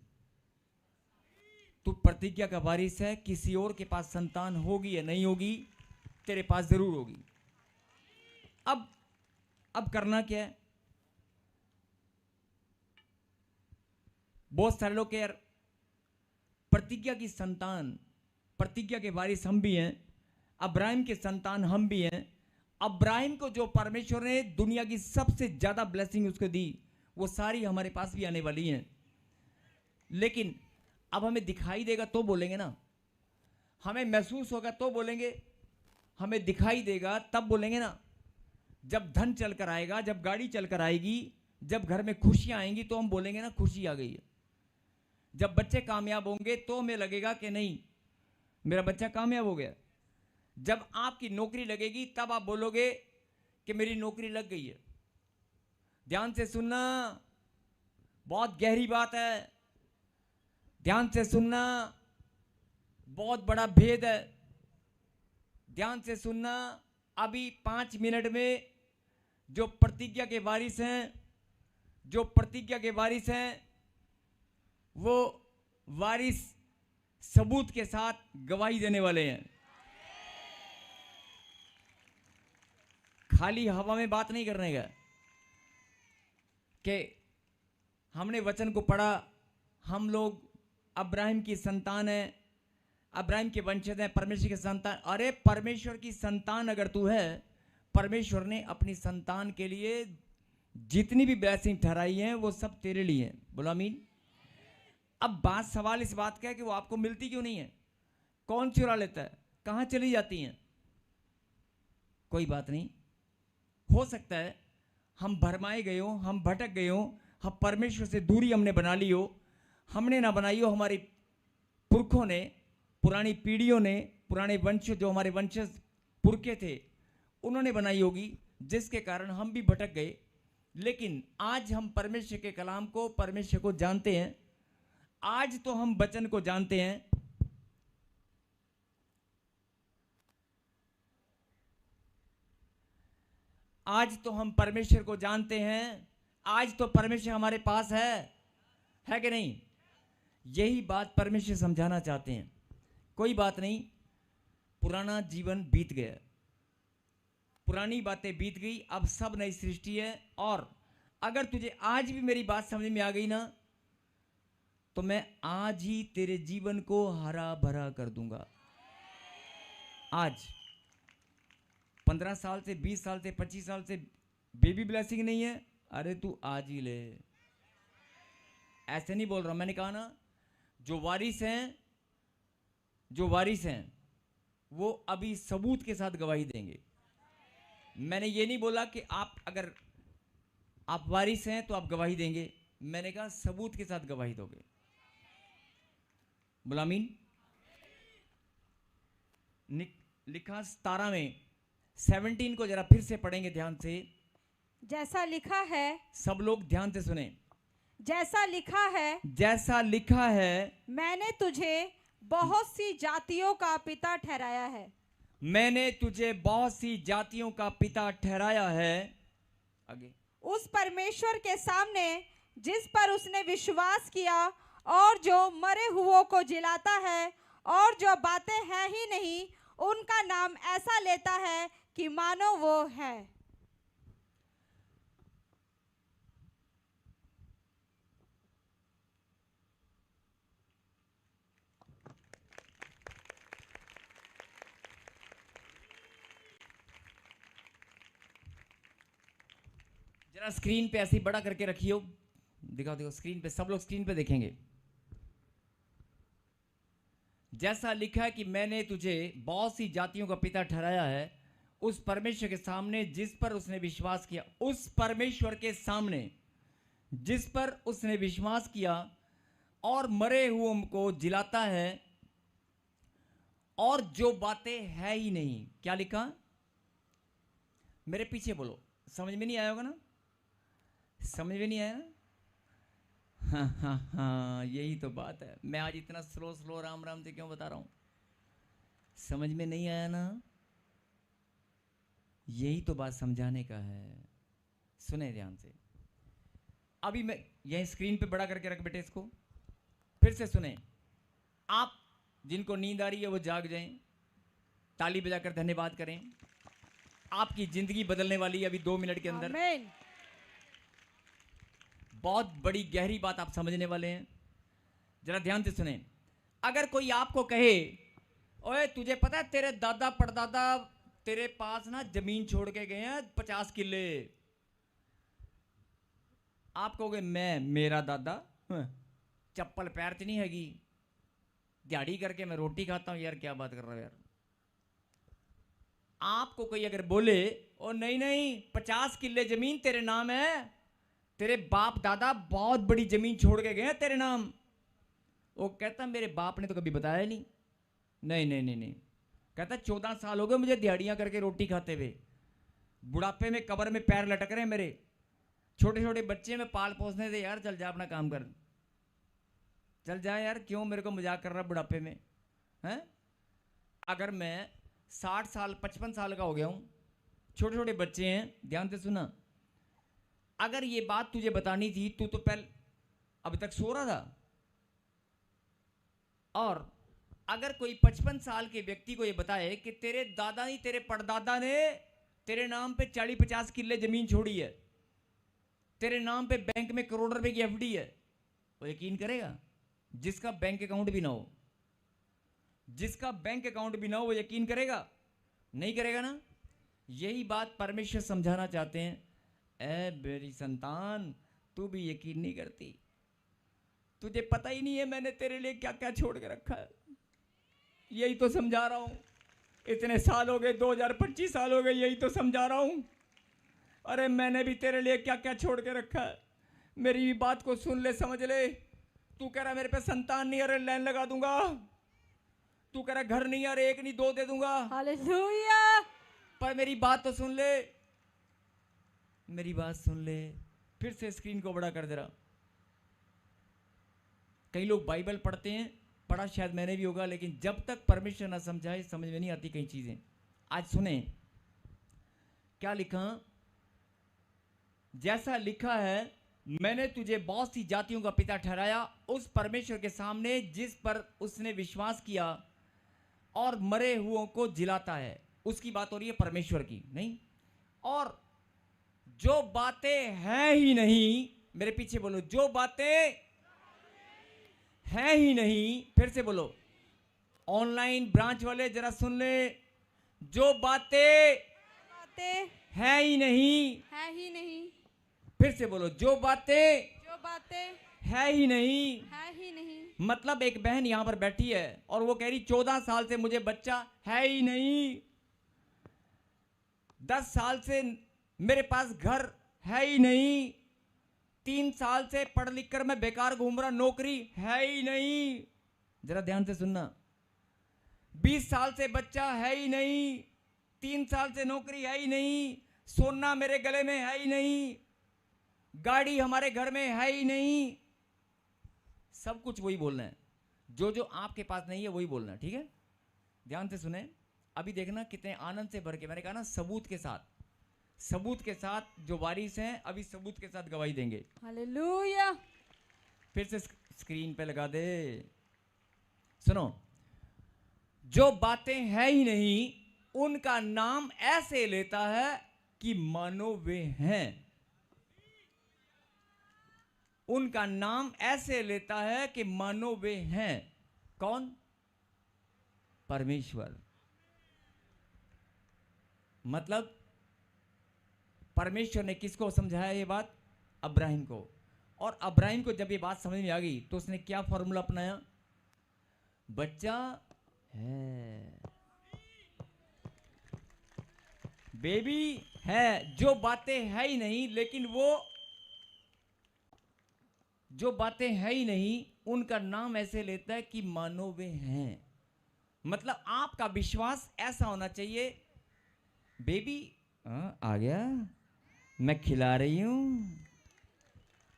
तू प्रतिज्ञा का वारिस है। किसी और के पास संतान होगी या नहीं होगी, तेरे पास जरूर होगी। अब करना क्या है? बहुत सारे लोग यार प्रतिज्ञा की संतान, प्रतिज्ञा के वारिस हम भी हैं, अब्राहिम के संतान हम भी हैं। अब्राहिम को जो परमेश्वर ने दुनिया की सबसे ज्यादा ब्लेसिंग उसको दी, वो सारी हमारे पास भी आने वाली हैं। लेकिन अब हमें दिखाई देगा तो बोलेंगे ना, हमें महसूस होगा तो बोलेंगे, हमें दिखाई देगा तब बोलेंगे ना। जब धन चलकर आएगा, जब गाड़ी चलकर आएगी, जब घर में खुशियां आएंगी तो हम बोलेंगे ना खुशी आ गई है। जब बच्चे कामयाब होंगे तो हमें लगेगा कि नहीं मेरा बच्चा कामयाब हो गया। जब आपकी नौकरी लगेगी तब आप बोलोगे कि मेरी नौकरी लग गई है। ध्यान से सुनना, बहुत गहरी बात है, ध्यान से सुनना, बहुत बड़ा भेद है। ध्यान से सुनना। अभी 5 मिनट में जो प्रतिज्ञा के वारिस हैं, जो प्रतिज्ञा के वारिस हैं, वो वारिस सबूत के साथ गवाही देने वाले हैं। खाली हवा में बात नहीं करने का कि हमने वचन को पढ़ा, हम लोग अब्राहिम की संतान है, अब्राहिम के वंशज हैं, परमेश्वर की संतान। अरे परमेश्वर की संतान अगर तू है, परमेश्वर ने अपनी संतान के लिए जितनी भी ब्लेसिंग ठहराई है वो सब तेरे लिए है। बोलो आमीन। अब बात, सवाल इस बात का है कि वो आपको मिलती क्यों नहीं है? कौन चुरा लेता है? कहां चली जाती हैं? कोई बात नहीं, हो सकता है हम भरमाए गए हो, हम भटक गए हो, हम परमेश्वर से दूरी हमने बना ली हो। हमने ना बनाई हो, हमारे पुरखों ने, पुरानी पीढ़ियों ने, पुराने वंश जो हमारे वंशज पुरखे थे उन्होंने बनाई होगी, जिसके कारण हम भी भटक गए। लेकिन आज हम परमेश्वर के कलाम को, परमेश्वर को जानते हैं। आज तो हम वचन को जानते हैं। आज तो हम परमेश्वर को जानते हैं। आज तो परमेश्वर हमारे पास है कि नहीं? यही बात परमेश्वर समझाना चाहते हैं। कोई बात नहीं, पुराना जीवन बीत गया, पुरानी बातें बीत गई, अब सब नई सृष्टि है। और अगर तुझे आज भी मेरी बात समझ में आ गई ना, तो मैं आज ही तेरे जीवन को हरा भरा कर दूंगा। आज 15 साल से, 20 साल से, 25 साल से बेबी ब्लेसिंग नहीं है, अरे तू आज ही ले। ऐसे नहीं बोल रहा, मैंने कहा ना, जो वारिस हैं, जो वारिस हैं वो अभी सबूत के साथ गवाही देंगे। मैंने ये नहीं बोला कि आप अगर आप वारिस हैं तो आप गवाही देंगे, मैंने कहा सबूत के साथ गवाही दोगे। बुलामीन। लिखा 17 में 17 को जरा फिर से पढ़ेंगे ध्यान से। जैसा लिखा है, सब लोग ध्यान से सुने। जैसा लिखा है, जैसा लिखा है, मैंने तुझे बहुत सी जातियों का पिता ठहराया है। मैंने तुझे बहुत सी जातियों का पिता ठहराया है। आगे। उस परमेश्वर के सामने जिस पर उसने विश्वास किया और जो मरे हुओं को जिलाता है और जो बातें हैं ही नहीं उनका नाम ऐसा लेता है कि मानो वो है। जरा स्क्रीन पे ऐसे ही बड़ा करके रखियो, दिखाओ देखो स्क्रीन पे, सब लोग स्क्रीन पे देखेंगे। जैसा लिखा है कि मैंने तुझे बहुत सी जातियों का पिता ठहराया है, उस परमेश्वर के सामने जिस पर उसने विश्वास किया, उस परमेश्वर के सामने जिस पर उसने विश्वास किया और मरे हुओं को जिलाता है, और जो बातें है ही नहीं। क्या लिखा? मेरे पीछे बोलो, समझ में नहीं आया होगा ना? समझ में नहीं आया ना? हाँ हाँ हाँ, यही तो बात है। मैं आज इतना स्लो स्लो राम राम से क्यों बता रहा हूं? समझ में नहीं आया ना? यही तो बात समझाने का है। सुने ध्यान से। अभी मैं यही स्क्रीन पे बड़ा करके रख बेटे इसको, फिर से सुने। आप जिनको नींद आ रही है वो जाग जाएं, ताली बजाकर धन्यवाद करें। आपकी जिंदगी बदलने वाली है अभी 2 मिनट के अंदर। आमीन। बहुत बड़ी गहरी बात आप समझने वाले हैं, जरा ध्यान से सुने। अगर कोई आपको कहे, ओए तुझे पता है तेरे दादा परदादा तेरे पास ना जमीन छोड़ के गए हैं 50 किले, आप कहोगे मेरा दादा चप्पल पैर च नहीं हैगी, दिहाड़ी करके मैं रोटी खाता हूं। यार क्या बात कर रहा हो यार। आपको कोई अगर बोले, ओ नहीं नहीं 50 किले जमीन तेरे नाम है, तेरे बाप दादा बहुत बड़ी जमीन छोड़ के गए हैं तेरे नाम, वो कहता मेरे बाप ने तो कभी बताया नहीं। नहीं नहीं नहीं नहीं, कहता 14 साल हो गए मुझे दिहाड़ियां करके रोटी खाते हुए, बुढ़ापे में कब्र में पैर लटक रहे हैं मेरे, छोटे छोटे बच्चे में पाल पोसने दे यार, चल जा अपना काम कर, चल जा यार, क्यों मेरे को मजाक कर रहा बुढ़ापे में हैं? अगर मैं 60 साल 55 साल का हो गया हूं, छोटे छोटे बच्चे हैं, ध्यान से सुना, अगर ये बात तुझे बतानी थी तू तो पहले अभी तक सो रहा था। और अगर कोई 55 साल के व्यक्ति को ये बताए कि तेरे दादा नहीं तेरे परदादा ने तेरे नाम पे 40-50 किले जमीन छोड़ी है, तेरे नाम पे बैंक में करोड़ रुपए की एफडी है, वो यकीन करेगा? जिसका बैंक अकाउंट भी ना हो, जिसका बैंक अकाउंट भी ना हो वो यकीन करेगा? नहीं करेगा ना। यही बात परमेश्वर समझाना चाहते हैं। ऐ मेरी संतान, तू भी यकीन नहीं करती, तुझे पता ही नहीं है मैंने तेरे लिए क्या क्या छोड़ के रखा है। यही तो समझा रहा हूं, इतने साल हो गए, 2025 साल हो गए, यही तो समझा रहा हूं। अरे मैंने भी तेरे लिए क्या क्या छोड़ के रखा है, मेरी भी बात को सुन ले, समझ ले। तू कह रहा मेरे पे संतान नहीं, अरे लाइन लगा दूंगा। तू कह रहा घर नहीं, अरे 1 नहीं 2 दे दूंगा। हालेलुया। पर मेरी बात तो सुन ले, मेरी बात सुन ले। फिर से स्क्रीन को बड़ा कर दे रहा। कई लोग बाइबल पढ़ते हैं, पढ़ा शायद मैंने भी होगा, लेकिन जब तक परमेश्वर ना समझाए समझ में नहीं आती कई चीजें। आज सुने क्या लिखा। जैसा लिखा है, मैंने तुझे बहुत सी जातियों का पिता ठहराया, उस परमेश्वर के सामने जिस पर उसने विश्वास किया और मरे हुओं को जिलाता है। उसकी बात हो रही है परमेश्वर की, नहीं। और जो बातें हैं ही नहीं, मेरे पीछे बोलो, जो बातें हैं ही नहीं, फिर से बोलो, ऑनलाइन ब्रांच वाले जरा सुन ले, जो बातें हैं ही नहीं, है ही नहीं, फिर से बोलो, जो बातें जो बातें है ही नहीं। है ही नहीं। मतलब एक बहन यहां पर बैठी है और वो कह रही 14 साल से मुझे बच्चा है ही नहीं, 10 साल से मेरे पास घर है ही नहीं, 3 साल से पढ़ लिख कर मैं बेकार घूम रहा, नौकरी है ही नहीं। जरा ध्यान से सुनना, 20 साल से बच्चा है ही नहीं, 3 साल से नौकरी है ही नहीं, सोना मेरे गले में है ही नहीं, गाड़ी हमारे घर में है ही नहीं। सब कुछ वही बोलना है, जो जो आपके पास नहीं है वही बोलना है, ठीक है? ध्यान से सुने। अभी देखना कितने आनंद से भर के, मैंने कहा ना सबूत के साथ, सबूत के साथ जो वारिस हैं अभी सबूत के साथ गवाही देंगे। हालेलुया। फिर से स्क्रीन पे लगा दे, सुनो। जो बातें हैं ही नहीं उनका नाम ऐसे लेता है कि मानो वे हैं। उनका नाम ऐसे लेता है कि मानो वे हैं। कौन? परमेश्वर। मतलब परमेश्वर ने किसको समझाया ये बात? अब्राहिम को। और अब्राहिम को जब ये बात समझ में आ गई तो उसने क्या फॉर्मूला अपनाया? बच्चा है, बेबी है। जो बातें है ही नहीं, लेकिन वो जो बातें है ही नहीं उनका नाम ऐसे लेता है कि मानो वे हैं। मतलब आपका विश्वास ऐसा होना चाहिए, बेबी आ गया, मैं खिला रही हूं,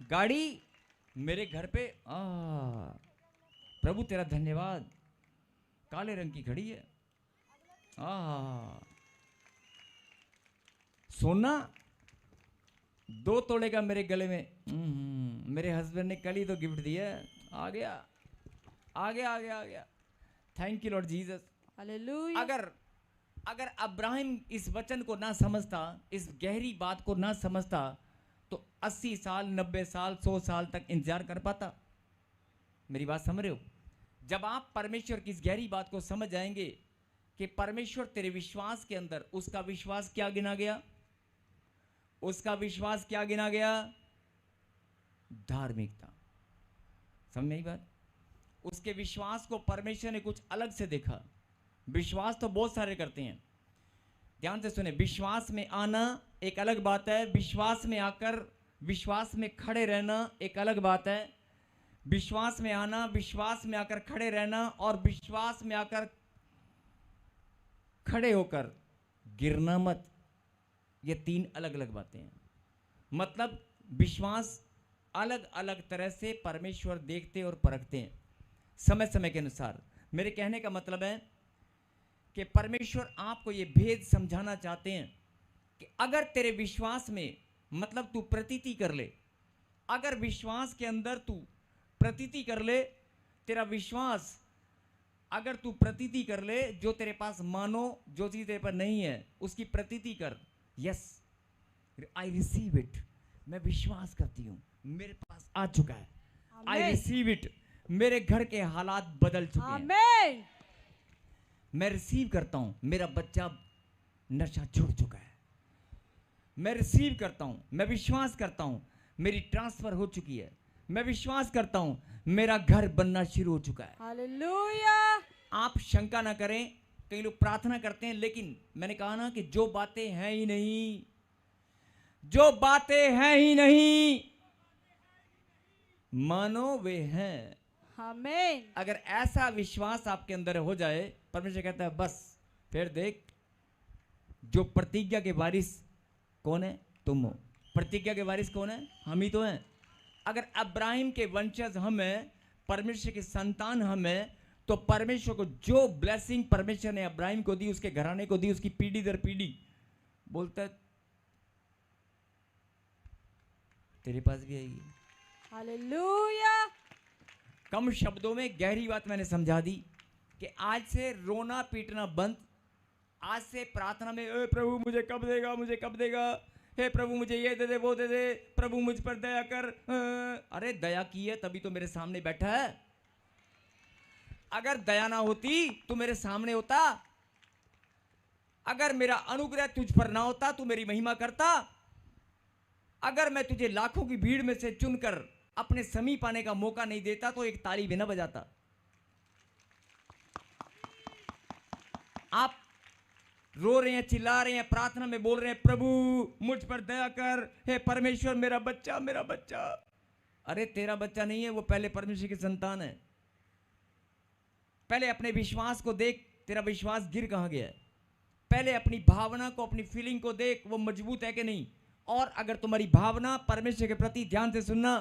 गाड़ी मेरे घर पे प्रभु तेरा धन्यवाद, काले रंग की घड़ी है, सोना 2 तोले का मेरे गले में, मेरे हस्बैंड ने कल ही तो गिफ्ट दिया, आ गया आ गया आ गया आ गया। Thank you Lord Jesus. Hallelujah. अगर अब्राहिम इस वचन को ना समझता, इस गहरी बात को ना समझता, तो 80 साल 90 साल 100 साल तक इंतजार कर पाता। मेरी बात समझ रहे हो? जब आप परमेश्वर की इस गहरी बात को समझ जाएंगे कि परमेश्वर तेरे विश्वास के अंदर, उसका विश्वास क्या गिना गया? उसका विश्वास क्या गिना गया? धार्मिकता। समझ में आई बात? उसके विश्वास को परमेश्वर ने कुछ अलग से देखा। विश्वास तो बहुत सारे करते हैं, ध्यान से सुने। विश्वास में आना एक अलग बात है, विश्वास में आकर विश्वास में खड़े रहना एक अलग बात है। विश्वास में आना, विश्वास में आकर खड़े रहना, और विश्वास में आकर खड़े होकर गिरना मत, ये 3 अलग अलग बातें हैं। मतलब विश्वास अलग अलग तरह से परमेश्वर देखते और परखते हैं समय समय के अनुसार। मेरे कहने का मतलब है कि परमेश्वर आपको ये भेद समझाना चाहते हैं कि अगर तेरे विश्वास में, मतलब तू प्रतीति कर ले, अगर विश्वास के अंदर तू प्रतीति कर ले, तेरा विश्वास अगर तू प्रतीति कर ले, जो तेरे पास मानो, जो चीज तेरे पर नहीं है उसकी प्रतीति कर। यस, आई रिसीव इट, मैं विश्वास करती हूं, मेरे पास आ चुका है। आई रिसीव इट, मेरे घर के हालात बदल चुके हैं। आमीन। मैं रिसीव करता हूं, मेरा बच्चा नशा छोड़ चुका है। मैं रिसीव करता हूं, मैं विश्वास करता हूं, मेरी ट्रांसफर हो चुकी है। मैं विश्वास करता हूं, मेरा घर बनना शुरू हो चुका है। हालेलुया। आप शंका ना करें, कई लोग प्रार्थना करते हैं, लेकिन मैंने कहा ना कि जो बातें हैं ही नहीं, जो बातें हैं ही नहीं, मानो वे हैं। आमीन। अगर ऐसा विश्वास आपके अंदर हो जाए, परमेश्वर कहता है बस, फिर देख, जो प्रतिज्ञा के वारिस कौन है? तुम हो। प्रतिज्ञा के वारिस कौन है? हम ही तो हैं। अगर अब्राहिम के वंशज हम हैं, परमेश्वर के संतान हम हैं, तो परमेश्वर को जो ब्लेसिंग परमेश्वर ने अब्राहिम को दी, उसके घराने को दी, उसकी पीढ़ी दर पीढ़ी, बोलता है तेरे पास भी आएगी। हालेलुया। कम शब्दों में गहरी बात मैंने समझा दी कि आज से रोना पीटना बंद। आज से प्रार्थना में, ए प्रभु मुझे कब देगा, मुझे कब देगा, हे प्रभु मुझे ये दे दे, वो दे दे, प्रभु मुझ पर दया कर। अरे दया की है तभी तो मेरे सामने बैठा है। अगर दया ना होती तो मेरे सामने होता। अगर मेरा अनुग्रह तुझ पर ना होता तो मेरी महिमा करता। अगर मैं तुझे लाखों की भीड़ में से चुनकर अपने समीप आने का मौका नहीं देता तो एक ताली भी ना बजाता। आप रो रहे हैं, चिल्ला रहे हैं, प्रार्थना में बोल रहे हैं, प्रभु मुझ पर दया कर, हे परमेश्वर मेरा बच्चा, मेरा बच्चा। अरे तेरा बच्चा नहीं है, वो पहले परमेश्वर की संतान है। पहले अपने विश्वास को देख, तेरा विश्वास गिर कहां गया है। पहले अपनी भावना को, अपनी फीलिंग को देख, वो मजबूत है कि नहीं। और अगर तुम्हारी भावना परमेश्वर के प्रति, ध्यान से सुनना,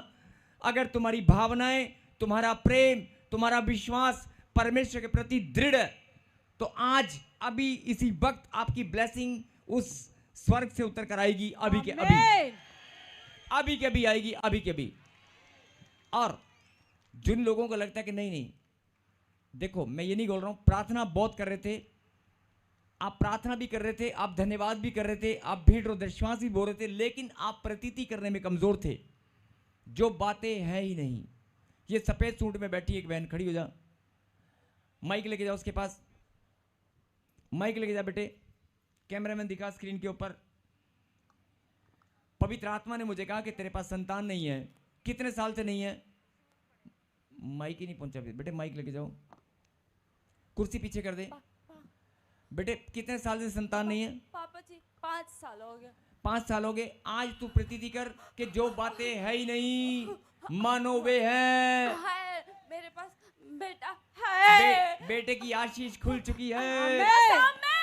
अगर तुम्हारी भावनाएं, तुम्हारा प्रेम, तुम्हारा विश्वास परमेश्वर के प्रति दृढ़ है, तो आज अभी इसी वक्त आपकी ब्लेसिंग उस स्वर्ग से उतर कर आएगी, अभी के अभी, अभी के अभी आएगी, अभी के अभी। और जिन लोगों को लगता है कि नहीं नहीं, देखो मैं ये नहीं बोल रहा हूं, प्रार्थना बहुत कर रहे थे आप, प्रार्थना भी कर रहे थे आप, धन्यवाद भी कर रहे थे आप, भेंट और दशवांश भी बोल रहे थे, लेकिन आप प्रतीति करने में कमजोर थे। जो बातें हैं ही नहीं। ये सफेद सूट में बैठी एक बहन, खड़ी हो जा, माइक लेके जाओ उसके पास, माइक लेके जा बेटे, कैमरामैन दिखा स्क्रीन के ऊपर। पवित्र आत्मा ने मुझे कहा कि तेरे पास संतान नहीं है। कितने साल से नहीं है? माइक ही नहीं पहुंचा बेटे, माइक लेके जाओ, कुर्सी पीछे कर दे। बेटे कितने साल से संतान नहीं है? पापा जी 5 साल हो गए। 5 साल हो गए। आज तू प्रतीति कर कि जो बातें है ही नहीं मानो वे हैं। है मेरे पास बेटा है। बेटे की आशीष खुल चुकी है। आमेन।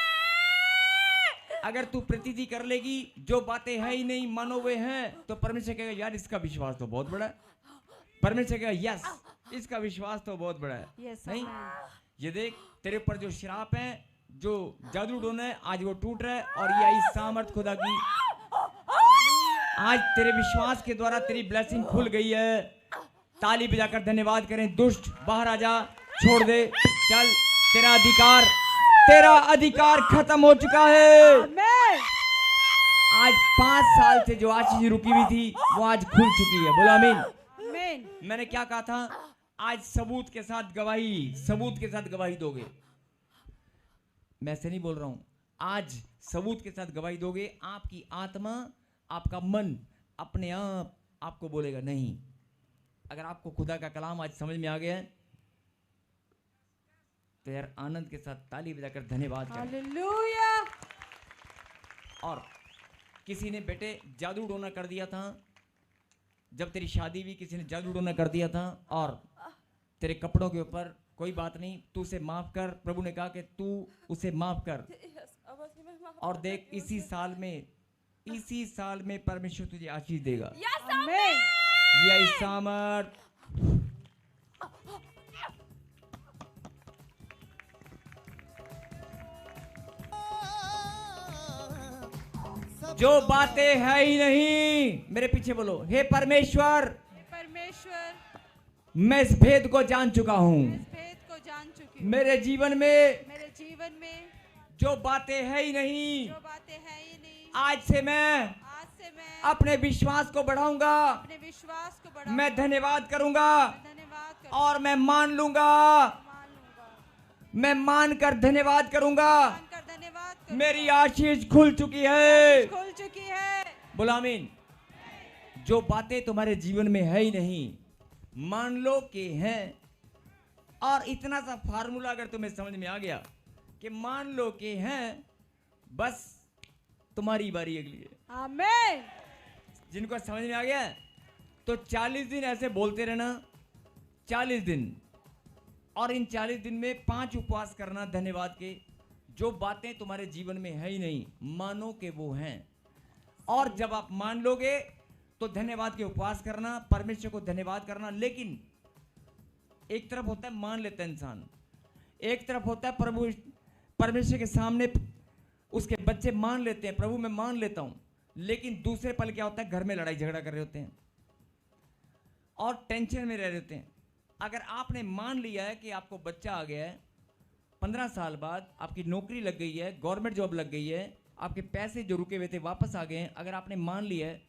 अगर तू प्रतीति कर लेगी जो बातें है ही नहीं मानो वे हैं, तो परमेश्वर कहेगा यार इसका विश्वास तो बहुत बड़ा है। परमेश्वर कहेगा यस इसका विश्वास तो बहुत बड़ा है। Yes, नहीं, amen. ये देख तेरे ऊपर जो श्राप है, जो जादू टोना है, आज वो टूट रहा है। और ये आई सामर्थ खुदा की, आज तेरे विश्वास के द्वारा तेरी ब्लेसिंग खुल गई है। ताली बजाकर धन्यवाद करें। दुष्ट बाहर आ जा, छोड़ दे, चल। तेरा अधिकार खत्म हो चुका है। आमेन। आज 5 साल से जो आशीष रुकी हुई थी वो आज खुल चुकी है। बोलो आमीन। आमेन। मैंने क्या कहा था? आज सबूत के साथ गवाही दोगे। मैं ऐसे नहीं बोल रहा हूं, आज सबूत के साथ गवाही दोगे। आपकी आत्मा, आपका मन अपने आप आपको बोलेगा नहीं। अगर आपको खुदा का कलाम आज समझ में आ गया है तो यार आनंद के साथ ताली बजाकर धन्यवाद करें। हालेलुया। और किसी ने बेटे जादू टोना कर दिया था, जब तेरी शादी हुई किसी ने जादू टोना कर दिया था और तेरे कपड़ों के ऊपर, कोई बात नहीं, तू उसे माफ कर। प्रभु ने कहा कि तू उसे माफ कर। और देख इसी साल में परमेश्वर तुझे आशीष देगा। आमेन। यह सामर्थ जो बातें है ही नहीं, मेरे पीछे बोलो, हे परमेश्वर मैं इस भेद को जान चुका हूँ। इस भेद को जान चुकी हूँ। मेरे जीवन में जो जो बातें है ही नहीं, बातें हैं ही नहीं, आज से मैं अपने विश्वास को बढ़ाऊंगा। अपने विश्वास को बढ़ाऊंगा। मैं धन्यवाद करूंगा धन्यवाद करूंगा। और मैं मान लूंगा। मान लूंगा। मैं मानकर धन्यवाद करूंगा। मानकर धन्यवाद करूंगा। मेरी आशीष खुल चुकी है। खुल चुकी है। बोलो आमीन। जो बातें तुम्हारे जीवन में है ही नहीं, मान लो कि हैं। और इतना सा फार्मूला अगर तुम्हें समझ में आ गया कि मान लो कि हैं, बस तुम्हारी बारी अगली है। आमेन। जिनको समझ में आ गया तो 40 दिन ऐसे बोलते रहना, 40 दिन। और इन 40 दिन में 5 उपवास करना धन्यवाद के। जो बातें तुम्हारे जीवन में है ही नहीं, मानो कि वो हैं। और जब आप मान लोगे तो धन्यवाद के उपवास करना, परमेश्वर को धन्यवाद करना। लेकिन एक तरफ होता है मान लेता है इंसान, एक तरफ होता है प्रभु परमेश्वर के सामने उसके बच्चे मान लेते हैं, प्रभु मैं मान लेता हूं। लेकिन दूसरे पल क्या होता है, घर में लड़ाई झगड़ा कर रहे होते हैं और टेंशन में रह रहे होते हैं। अगर आपने मान लिया है कि आपको बच्चा आ गया है, 15 साल बाद आपकी नौकरी लग गई है, गवर्नमेंट जॉब लग गई है, आपके पैसे जो रुके हुए थे वापस आ गए हैं, अगर आपने मान लिया है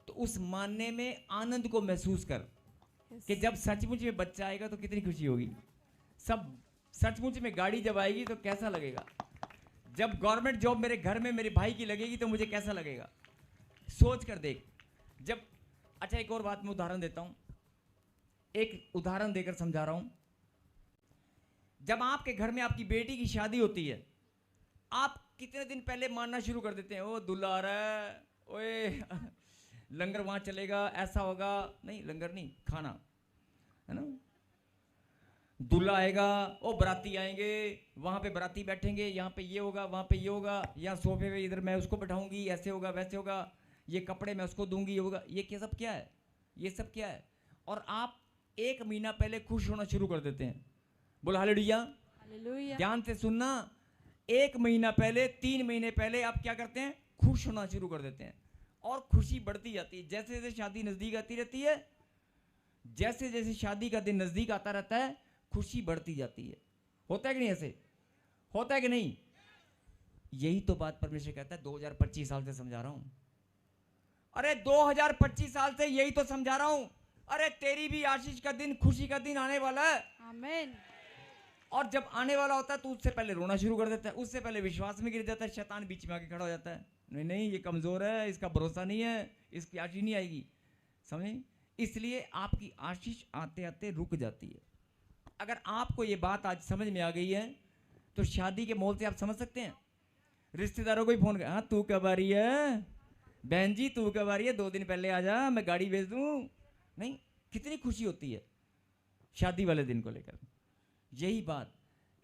तो उस मानने में आनंद को महसूस कर कि जब सचमुच में बच्चा आएगा तो कितनी खुशी होगी। सब सचमुच में गाड़ी जब आएगी तो कैसा लगेगा, जब गवर्नमेंट जॉब मेरे घर में मेरे भाई की लगेगी तो मुझे कैसा लगेगा, सोच कर देख। जब अच्छा एक और बात मैं उदाहरण देता हूं, एक उदाहरण देकर समझा रहा हूं। जब आपके घर में आपकी बेटी की शादी होती है, आप कितने दिन पहले मानना शुरू कर देते हैं, ओ दूल्हा आ रहा है, ओए लंगर वहां चलेगा, ऐसा होगा। नहीं, लंगर नहीं, खाना है ना। दूल्हा आएगा, ओ बराती आएंगे, वहां पे बराती बैठेंगे, यहाँ पे ये होगा, वहां पे ये होगा, यहाँ सोफे पे इधर मैं उसको बैठाऊंगी, ऐसे होगा वैसे होगा, ये कपड़े मैं उसको दूंगी, ये होगा। ये क्या सब क्या है, ये सब क्या है। और आप 1 महीना पहले खुश होना शुरू कर देते हैं। बोलो हालेलुया। हालेलुया। ध्यान से सुनना, 1 महीना पहले, 3 महीने पहले आप क्या करते हैं, खुश होना शुरू कर देते हैं। और खुशी बढ़ती जाती है जैसे जैसे शादी नजदीक आती रहती है, जैसे जैसे शादी का दिन नजदीक आता रहता है, खुशी बढ़ती जाती है। होता है कि नहीं, ऐसे होता है कि नहीं। यही तो बात परमेश्वर कहता है 2025 साल से समझा रहा हूं। अरे 2025 साल से यही तो समझा रहा हूं। अरे तेरी भी आशीष का दिन, खुशी का दिन आने वाला है। आमेन। और जब आने वाला होता है तो उससे पहले रोना शुरू कर देता है, उससे पहले विश्वास में गिर जाता है, शैतान बीच में आके खड़ा हो जाता है। नहीं नहीं, ये कमज़ोर है, इसका भरोसा नहीं है, इसकी आशीष नहीं आएगी, समझे? इसलिए आपकी आशीष आते आते रुक जाती है। अगर आपको ये बात आज समझ में आ गई है तो शादी के मोल से आप समझ सकते हैं। रिश्तेदारों को ही फोन कर, हाँ तू कब आ रही है, बहन जी तू कब आ रही है, 2 दिन पहले आ जा, मैं गाड़ी भेज दूँ। नहीं, कितनी खुशी होती है शादी वाले दिन को लेकर। यही बात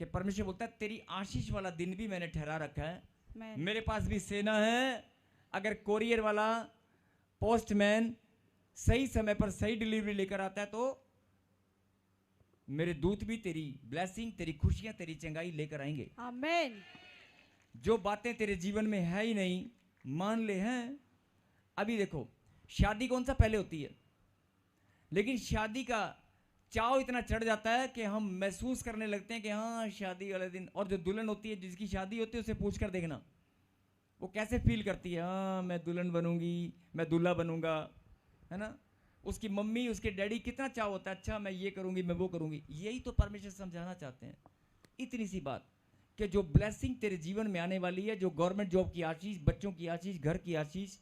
कि परमेश्वर बोलता है तेरी आशीष वाला दिन भी मैंने ठहरा रखा है। मैं मेरे पास भी सेना है। अगर कोरियर वाला पोस्टमैन सही समय पर सही डिलीवरी लेकर आता है तो मेरे दूत भी तेरी ब्लेसिंग, तेरी खुशियां, तेरी चंगाई लेकर आएंगे। आमीन। जो बातें तेरे जीवन में है ही नहीं, मान ले हैं। अभी देखो, शादी कौन सा पहले होती है, लेकिन शादी का चाव इतना चढ़ जाता है कि हम महसूस करने लगते हैं कि हाँ शादी वाले दिन। और जो दुल्हन होती है, जिसकी शादी होती है, उसे पूछ कर देखना वो कैसे फील करती है। हाँ मैं दुल्हन बनूंगी, मैं दूल्हा बनूंगा, है ना। उसकी मम्मी, उसके डैडी कितना चाव होता है, अच्छा मैं ये करूंगी, मैं वो करूंगी। यही तो परमेश्वर समझाना चाहते हैं। इतनी सी बात कि जो ब्लेसिंग तेरे जीवन में आने वाली है, जो गवर्नमेंट जॉब की आशीष, बच्चों की आशीष, घर की आशीष,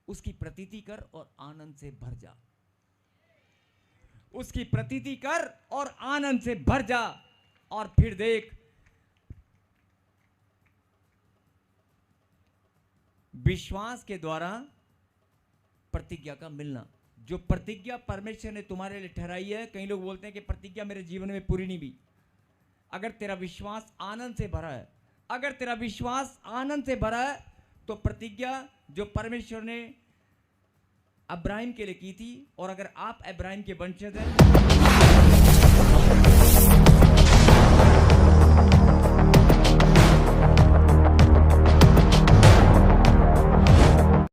उसकी प्रतीति कर और आनंद से भर जा। उसकी प्रतीति कर और आनंद से भर जा। और फिर देख, विश्वास के द्वारा प्रतिज्ञा का मिलना। जो प्रतिज्ञा परमेश्वर ने तुम्हारे लिए ठहराई है, कई लोग बोलते हैं कि प्रतिज्ञा मेरे जीवन में पूरी नहीं हुई। अगर तेरा विश्वास आनंद से भरा है, अगर तेरा विश्वास आनंद से भरा है, तो प्रतिज्ञा जो परमेश्वर ने अब्राहिम के लिए की थी, और अगर आप अब्राहिम के वंशज हैं